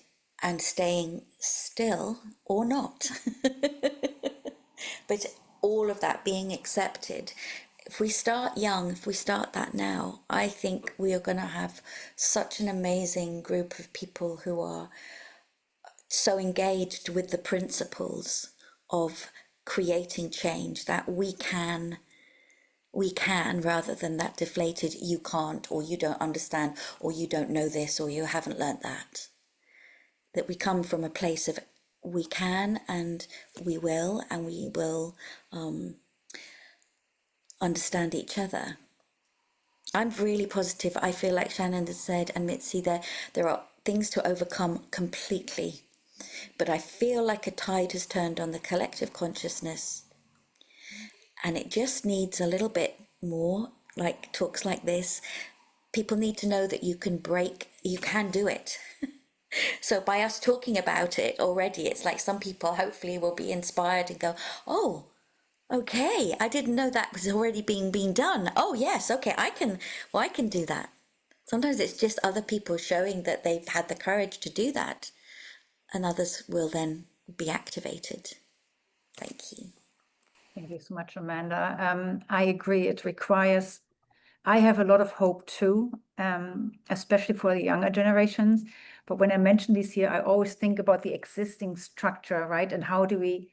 staying still or not, but all of that being accepted. If we start young, if we start that now, I think we are going to have such an amazing group of people who are so engaged with the principles of creating change that we can, rather than that deflated you can't, or you don't understand, or you don't know this, or you haven't learnt that. That we come from a place of we can, and we will understand each other. I'm really positive. I feel like Shannon has said, and Mitzi, there are things to overcome completely, but I feel like a tide has turned on the collective consciousness, and it just needs a little bit more, like talks like this. People need to know that you can do it. So by us talking about it already, it's like some people hopefully will be inspired and go, oh, okay, I didn't know that was already being done. Oh yes, okay, I can do that. Sometimes it's just other people showing that they've had the courage to do that, and others will then be activated. Thank you. Thank you so much, Amanda. I agree. It requires, I have a lot of hope too, especially for the younger generations. But when I mention this here, I always think about the existing structure, right? And how do we,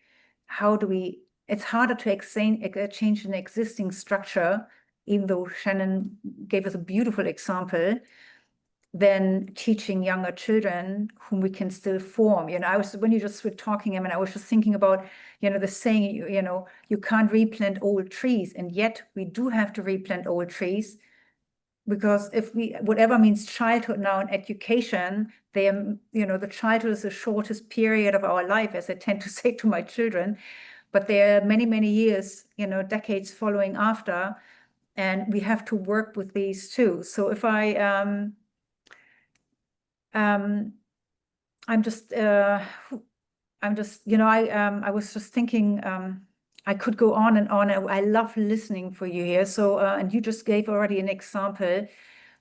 it's harder to change an existing structure, even though Shannon gave us a beautiful example, than teaching younger children whom we can still form. When you just were talking, I was just thinking about, the saying, you can't replant old trees, and yet we do have to replant old trees because if we, whatever means childhood now in education, they are, the childhood is the shortest period of our life, as I tend to say to my children, but there are many, many years, decades following after, and we have to work with these too. So if I'm just, I was just thinking, I could go on and on. I love listening for you here. So, and you just gave already an example.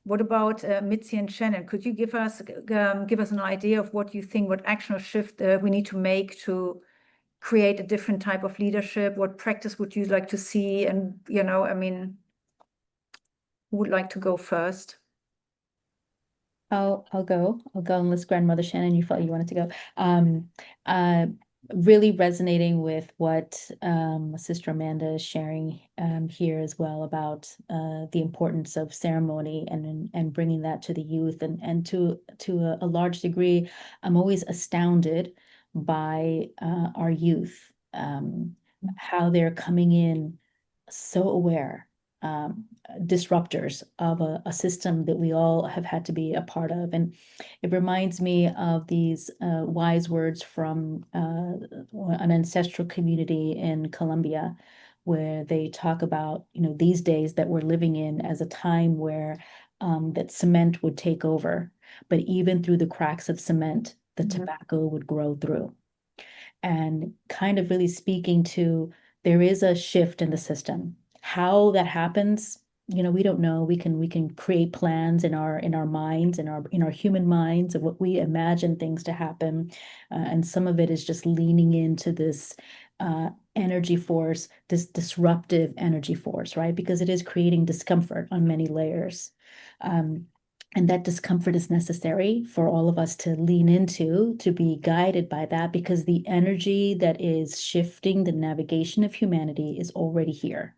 What about Mitzi and Shannon? Could you give us an idea of what you think, what action or shift we need to make to create a different type of leadership? What practice would you like to see? And, who would like to go first? I'll go unless Grandmother Shannon, you felt you wanted to go. Really resonating with what Sister Amanda is sharing here as well about the importance of ceremony and bringing that to the youth, and to a large degree, I'm always astounded by our youth, how they're coming in so aware, disruptors of a system that we all have had to be a part of. And it reminds me of these wise words from an ancestral community in Colombia, where they talk about, these days that we're living in as a time where that cement would take over, but even through the cracks of cement, the tobacco would grow through. And kind of really speaking to, there is a shift in the system. How that happens, we don't know. We can create plans in our minds, in our human minds, of what we imagine things to happen, and some of it is just leaning into this energy force, this disruptive energy force, right? Because it is creating discomfort on many layers. And that discomfort is necessary for all of us to lean into, to be guided by that, because the energy that is shifting the navigation of humanity is already here,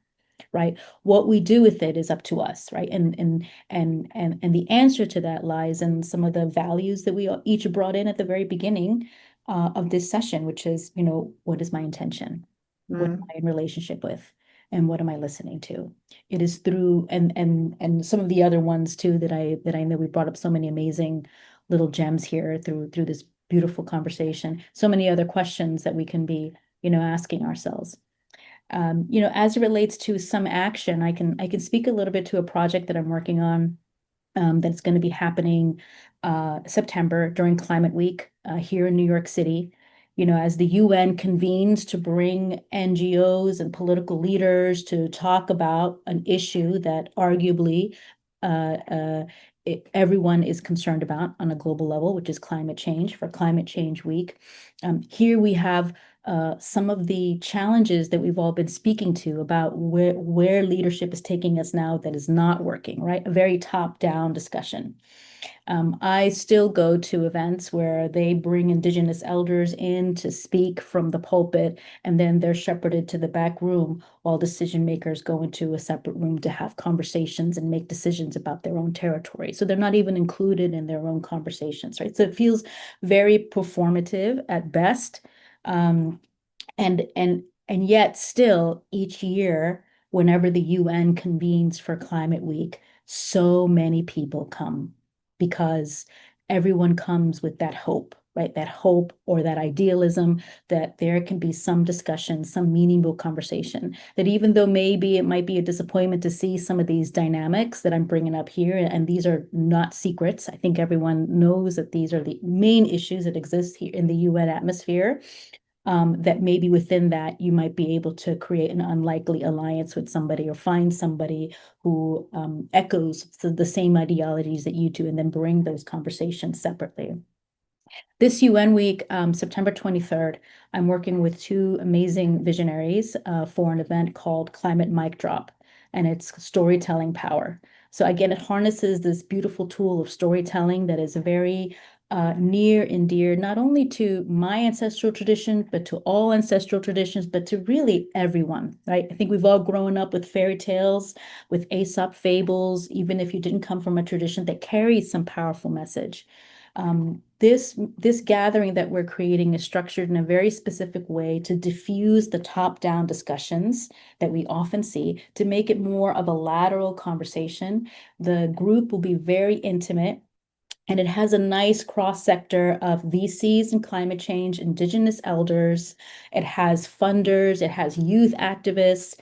right? What we do with it is up to us, right? And the answer to that lies in some of the values that we each brought in at the very beginning of this session, which is, what is my intention? What am I in relationship with? And what am I listening to? It is through, and some of the other ones too that I know we brought up so many amazing little gems here through this beautiful conversation. So many other questions that we can be, asking ourselves. As it relates to some action, I can speak a little bit to a project that I'm working on that's going to be happening September during Climate Week here in New York City. As the UN convenes to bring NGOs and political leaders to talk about an issue that arguably everyone is concerned about on a global level, which is climate change, for Climate Change Week. Here we have some of the challenges that we've all been speaking to about where leadership is taking us now that is not working, right? A very top-down discussion. I still go to events where they bring Indigenous elders in to speak from the pulpit, and then they're shepherded to the back room while decision makers go into a separate room to have conversations and make decisions about their own territory. So they're not even included in their own conversations, right? So it feels very performative at best. And yet still each year, whenever the UN convenes for Climate Week, so many people come, because everyone comes with that hope, right? That hope or that idealism that there can be some discussion, some meaningful conversation, that even though maybe it might be a disappointment to see some of these dynamics that I'm bringing up here, and these are not secrets. I think everyone knows that these are the main issues that exist here in the UN atmosphere. That maybe within that you might be able to create an unlikely alliance with somebody, or find somebody who echoes the same ideologies that you do, and then bring those conversations separately. This UN week, September 23rd, I'm working with two amazing visionaries for an event called Climate Mic Drop, and it's storytelling power. So again, it harnesses this beautiful tool of storytelling that is very near and dear, not only to my ancestral tradition, but to all ancestral traditions, but to really everyone, right? I think we've all grown up with fairy tales, with Aesop fables, even if you didn't come from a tradition that carries some powerful message. This gathering that we're creating is structured in a very specific way to diffuse the top-down discussions that we often see, to make it more of a lateral conversation. The group will be very intimate, and it has a nice cross-sector of VCs in climate change, Indigenous elders, it has funders, it has youth activists.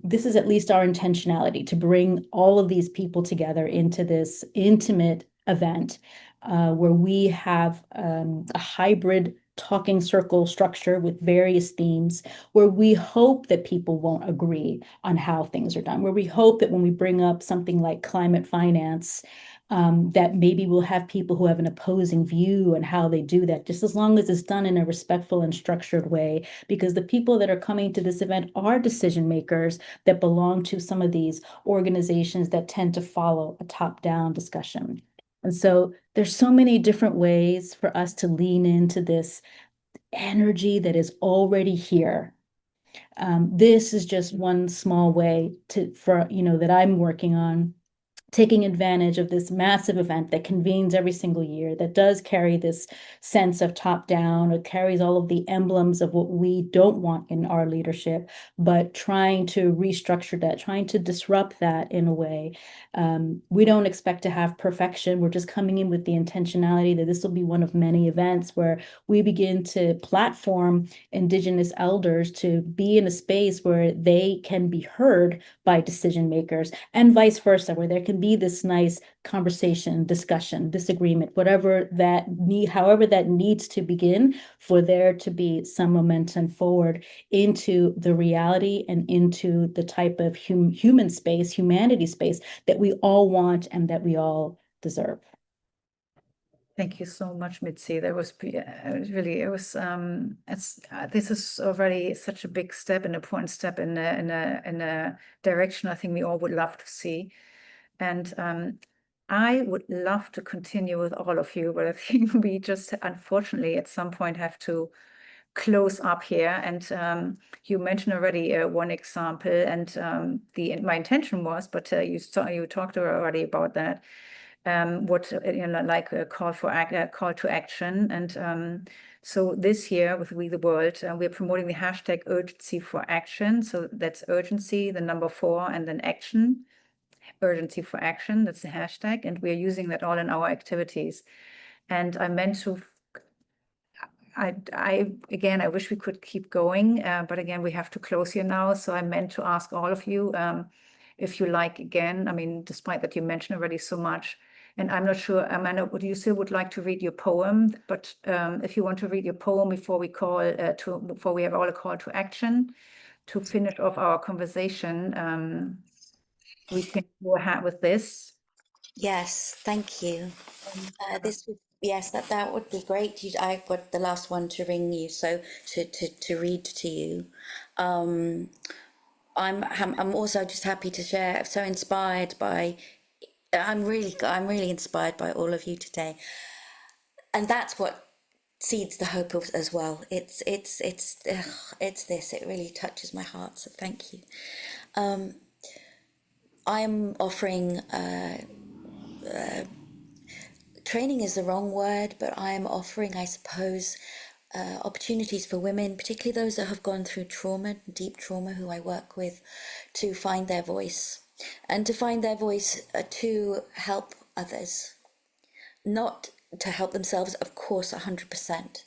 This is at least our intentionality, to bring all of these people together into this intimate event where we have a hybrid talking circle structure with various themes, where we hope that people won't agree on how things are done, where we hope that when we bring up something like climate finance, that maybe we'll have people who have an opposing view on how they do that, just as long as it's done in a respectful and structured way, because the people that are coming to this event are decision makers that belong to some of these organizations that tend to follow a top-down discussion. And so there's so many different ways for us to lean into this energy that is already here. This is just one small way that I'm working on, taking advantage of this massive event that convenes every single year, that does carry this sense of top down, or carries all of the emblems of what we don't want in our leadership, but trying to restructure that, trying to disrupt that in a way. We don't expect to have perfection. We're just coming in with the intentionality that this will be one of many events where we begin to platform Indigenous elders to be in a space where they can be heard by decision makers, and vice versa, where there can be this nice conversation, discussion, disagreement, however that needs to begin for there to be some momentum forward into the reality and into the type of human space, humanity space that we all want and that we all deserve. Thank you so much, Mitzi. That was really, this is already such a big step, an important step in a direction I think we all would love to see. And I would love to continue with all of you, but I think we just unfortunately at some point have to close up here. And you mentioned already one example, and my intention was, but you talked already about that. Like a call to action. And so this year with We the World, we're promoting the hashtag urgency for action. So that's urgency, the number 4, and then action. Urgency for action, that's the hashtag. And we're using that all in our activities. And I meant to, again, I wish we could keep going, but again, we have to close here now. So I meant to ask all of you, if you like, again, I mean, despite that you mentioned already so much, and I'm not sure, Amanda, would you still like to read your poem? But if you want to read your poem before we before we have all a call to action to finish off our conversation, we can go ahead with this. Yes, thank you. That would be great. I've got the last one to ring you, so to read to you. I'm also just happy to share. I'm so inspired by. I'm really inspired by all of you today, and that's what seeds the hope of as well. It's this. It really touches my heart. So thank you. I'm offering. Training is the wrong word, but I am offering, I suppose, opportunities for women, particularly those that have gone through trauma, deep trauma, who I work with, to find their voice, and to find their voice to help others, not to help themselves, of course, 100%,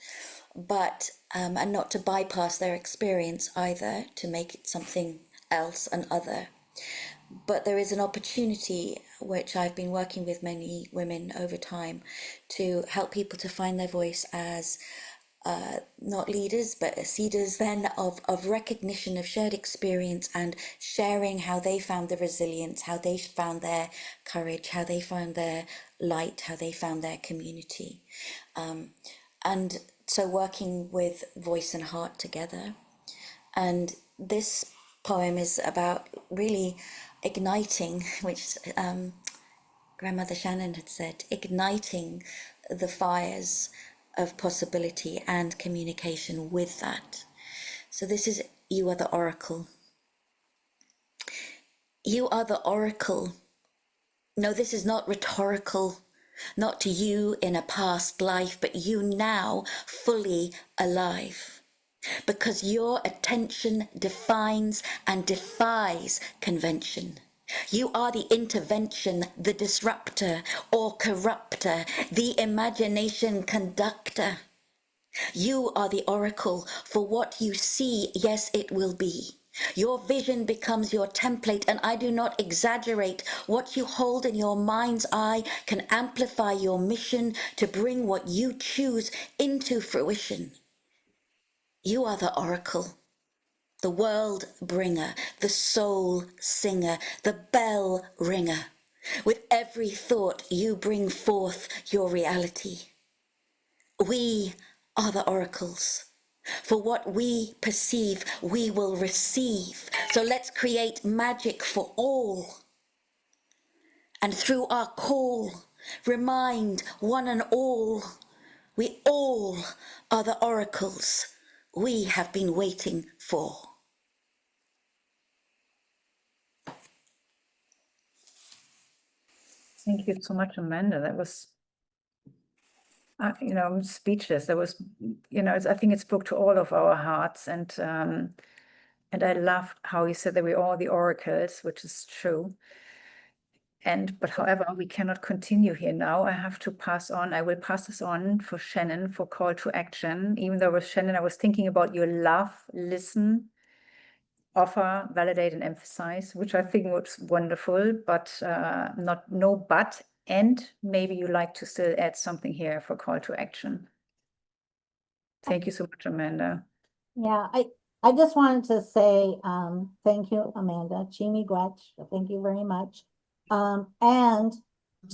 but and not to bypass their experience either, to make it something else, and other. But there is an opportunity, which I've been working with many women over time, to help people to find their voice as not leaders, but seeders then of recognition of shared experience, and sharing how they found the resilience, how they found their courage, how they found their light, how they found their community. And so working with voice and heart together. And this poem is about really igniting, which Grandmother Shannon had said, igniting the fires of possibility and communication with that. So this is You Are the Oracle. You are the oracle. No, this is not rhetorical not you in a past life, but you now fully alive. Because your attention defines and defies convention. You are the intervention, the disruptor or corrupter, the imagination conductor. You are the oracle for what you see, yes, it will be. Your vision becomes your template, and I do not exaggerate. What you hold in your mind's eye can amplify your mission to bring what you choose into fruition. You are the oracle, the world bringer, the soul singer, the bell ringer. With every thought, you bring forth your reality. We are the oracles. For what we perceive, we will receive. So let's create magic for all. And through our call, remind one and all, we all are the oracles we have been waiting for. Thank you so much, Amanda. That was, I'm speechless. That was, I think it spoke to all of our hearts, and I love how you said that we're all the oracles, which is true. But however, we cannot continue here now. I have to pass on. I will pass this on for Shannon for call to action. Even though with Shannon, I was thinking about your love, listen, offer, validate, and emphasize, which I think was wonderful, but and maybe you like to still add something here for call to action. Thank you so much, Amanda. Yeah, I just wanted to say thank you, Amanda, Chini Gwetch, thank you very much. And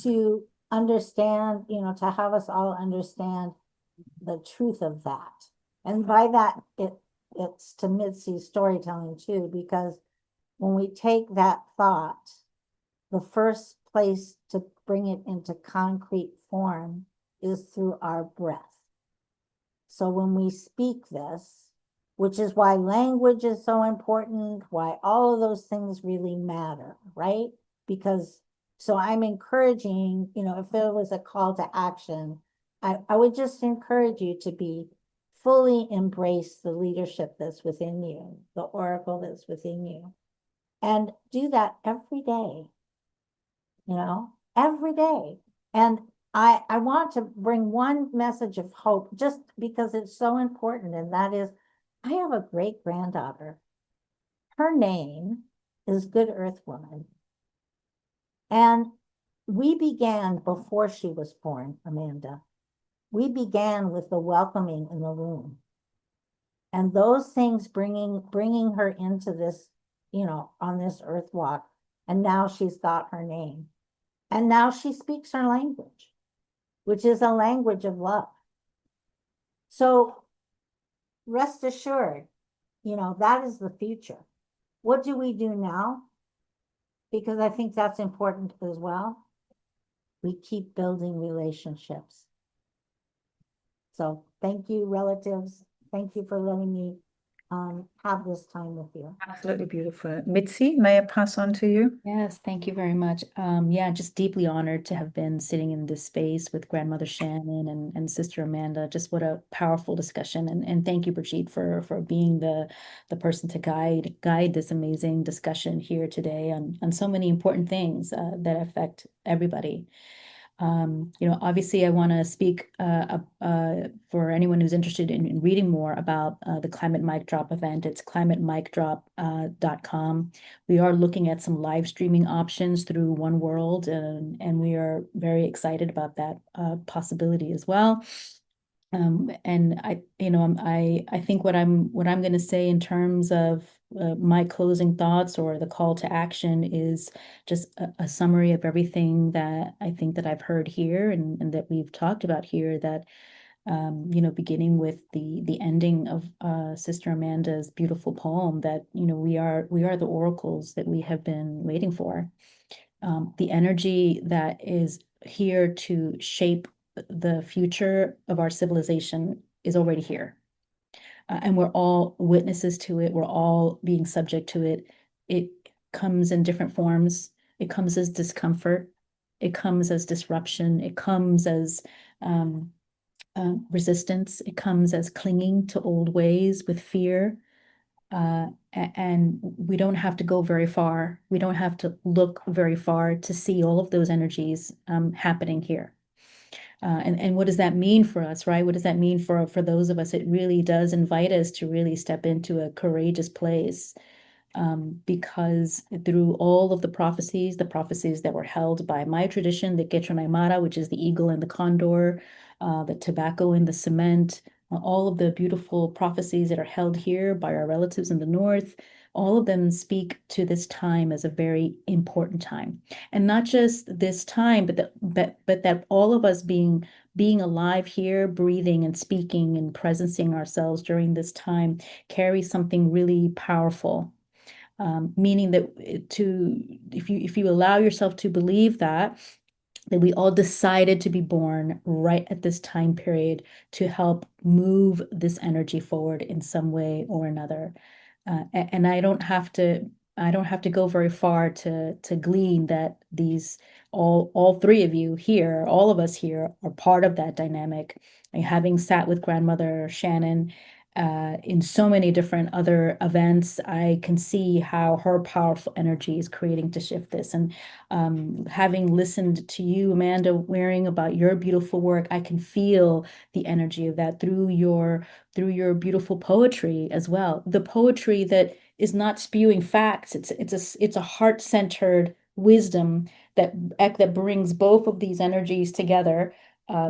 to understand, to have us all understand the truth of that. And by that, it's to Mitzi's storytelling too, because when we take that thought, the first place to bring it into concrete form is through our breath. So when we speak this, which is why language is so important, why all of those things really matter, right? Because, so I'm encouraging, if there was a call to action, I would just encourage you to be fully embrace the leadership that's within you, the oracle that's within you, and do that every day, every day. And I want to bring one message of hope just because it's so important, and that is, I have a great granddaughter. Her name is Good Earth Woman. And we began before she was born, Amanda. We began with the welcoming in the womb. And those things bringing her into this, on this earth walk. And now she's got her name. And now she speaks her language, which is a language of love. So rest assured, that is the future. What do we do now? Because I think that's important as well. We keep building relationships. So thank you, relatives. Thank you for letting me have this time with you. Absolutely beautiful. Mitzi, may I pass on to you? Yes, thank you very much. Yeah, just deeply honored to have been sitting in this space with Grandmother Shannon and Sister Amanda. Just what a powerful discussion. And thank you, Brigitte, for being the person to guide this amazing discussion here today on so many important things that affect everybody. Obviously I want to speak for anyone who's interested in reading more about the Climate Mic Drop event. It's climatemicdrop.com. We are looking at some live streaming options through One World, and we are very excited about that possibility as well. And I think what I'm going to say in terms of my closing thoughts or the call to action is just a summary of everything that I think that I've heard here and that we've talked about here, that beginning with the ending of Sister Amanda's beautiful poem, that we are the oracles that we have been waiting for. The energy that is here to shape the future of our civilization is already here. And we're all witnesses to it. We're all being subject to it. It comes in different forms. It comes as discomfort. it comes as disruption, it comes as resistance, it comes as clinging to old ways with fear. And we don't have to go very far. We don't have to look very far to see all of those energies happening here. And what does that mean for us, right? What does that mean for those of us? It really does invite us to really step into a courageous place, because through all of the prophecies that were held by my tradition, the Quechua Aymara, which is the eagle and the condor, the tobacco and the cement, all of the beautiful prophecies that are held here by our relatives in the north, all of them speak to this time as a very important time. And not just this time, but that all of us being alive here, breathing and speaking and presencing ourselves during this time carries something really powerful. Meaning that if you allow yourself to believe that we all decided to be born right at this time period to help move this energy forward in some way or another. And I don't have to go very far to glean that these all three of you here, all of us here, are part of that dynamic. And having sat with grandmother Shannon in so many different other events, I can see how her powerful energy is creating to shift this. And having listened to you, Amanda, Waring, about your beautiful work, I can feel the energy of that through your beautiful poetry as well. The poetry that is not spewing facts. It's a heart-centered wisdom that brings both of these energies together,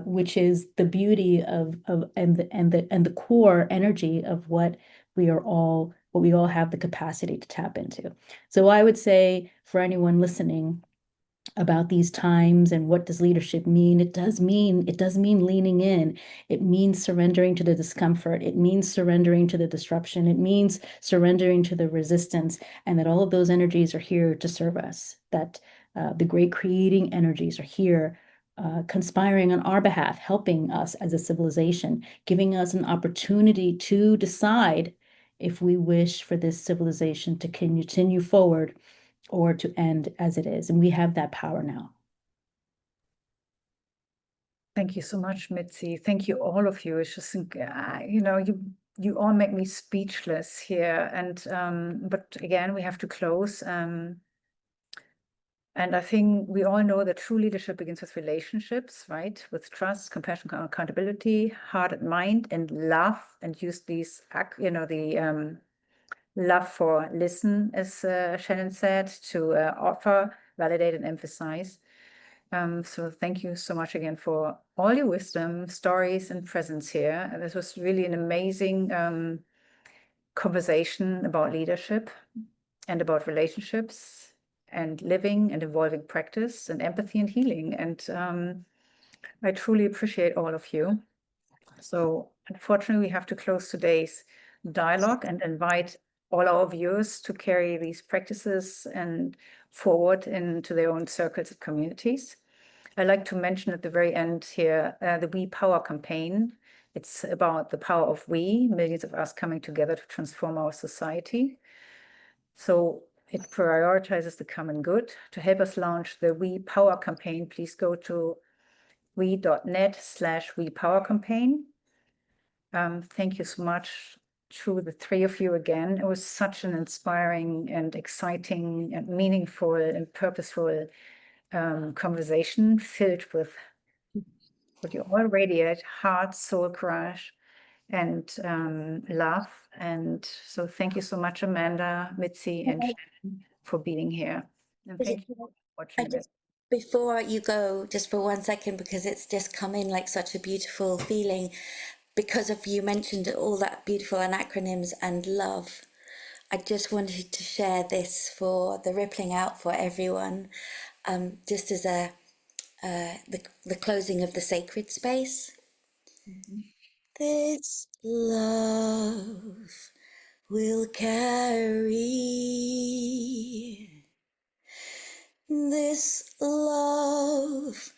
which is the beauty of and the core energy of what we all have the capacity to tap into. So I would say for anyone listening about these times and what does leadership mean, it does mean leaning in. It means surrendering to the discomfort. It means surrendering to the disruption. It means surrendering to the resistance, and that all of those energies are here to serve us, that the great creating energies are here conspiring on our behalf, helping us as a civilization, giving us an opportunity to decide if we wish for this civilization to continue forward or to end as it is. And we have that power now. Thank you so much, Mitzi. Thank you, all of you. It's just, you all make me speechless here. And but again, we have to close. And I think we all know that true leadership begins with relationships, right? With trust, compassion, accountability, heart and mind, and love. And use these, the love for listen, as Shannon said, to offer, validate, and emphasize. So thank you so much again for all your wisdom, stories, and presence here. And this was really an amazing conversation about leadership and about relationships and living and evolving practice and empathy and healing. And I truly appreciate all of you. So unfortunately, we have to close today's dialogue and invite all our viewers to carry these practices and forward into their own circles and communities. I'd like to mention at the very end here the We Power campaign. It's about the power of we, millions of us coming together to transform our society. So it prioritizes the common good. To help us launch the We Power campaign, please go to we.net/WePowerCampaign. Thank you so much to the three of you again. It was such an inspiring and exciting and meaningful and purposeful conversation filled with what you all radiate: heart, soul, courage, and love. And so thank you so much, Amanda, Mitzi, and Shannon, for being here. And thank you for watching this. Before you go, just for 1 second, because it's just come in like such a beautiful feeling, because of you mentioned all that beautiful acronyms and love. I just wanted to share this for the rippling out for everyone, just as the closing of the sacred space. This love will carry. This love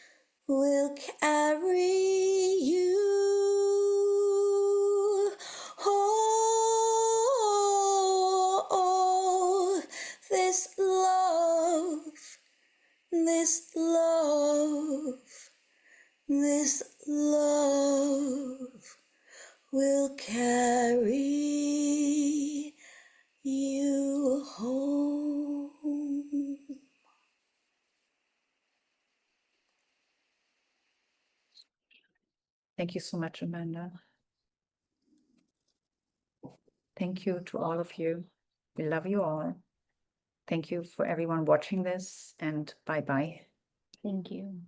will carry you. Oh, this love, this love will carry you home. Thank you so much, Amanda. Thank you to all of you. We love you all. Thank you for everyone watching this, and bye-bye. Thank you.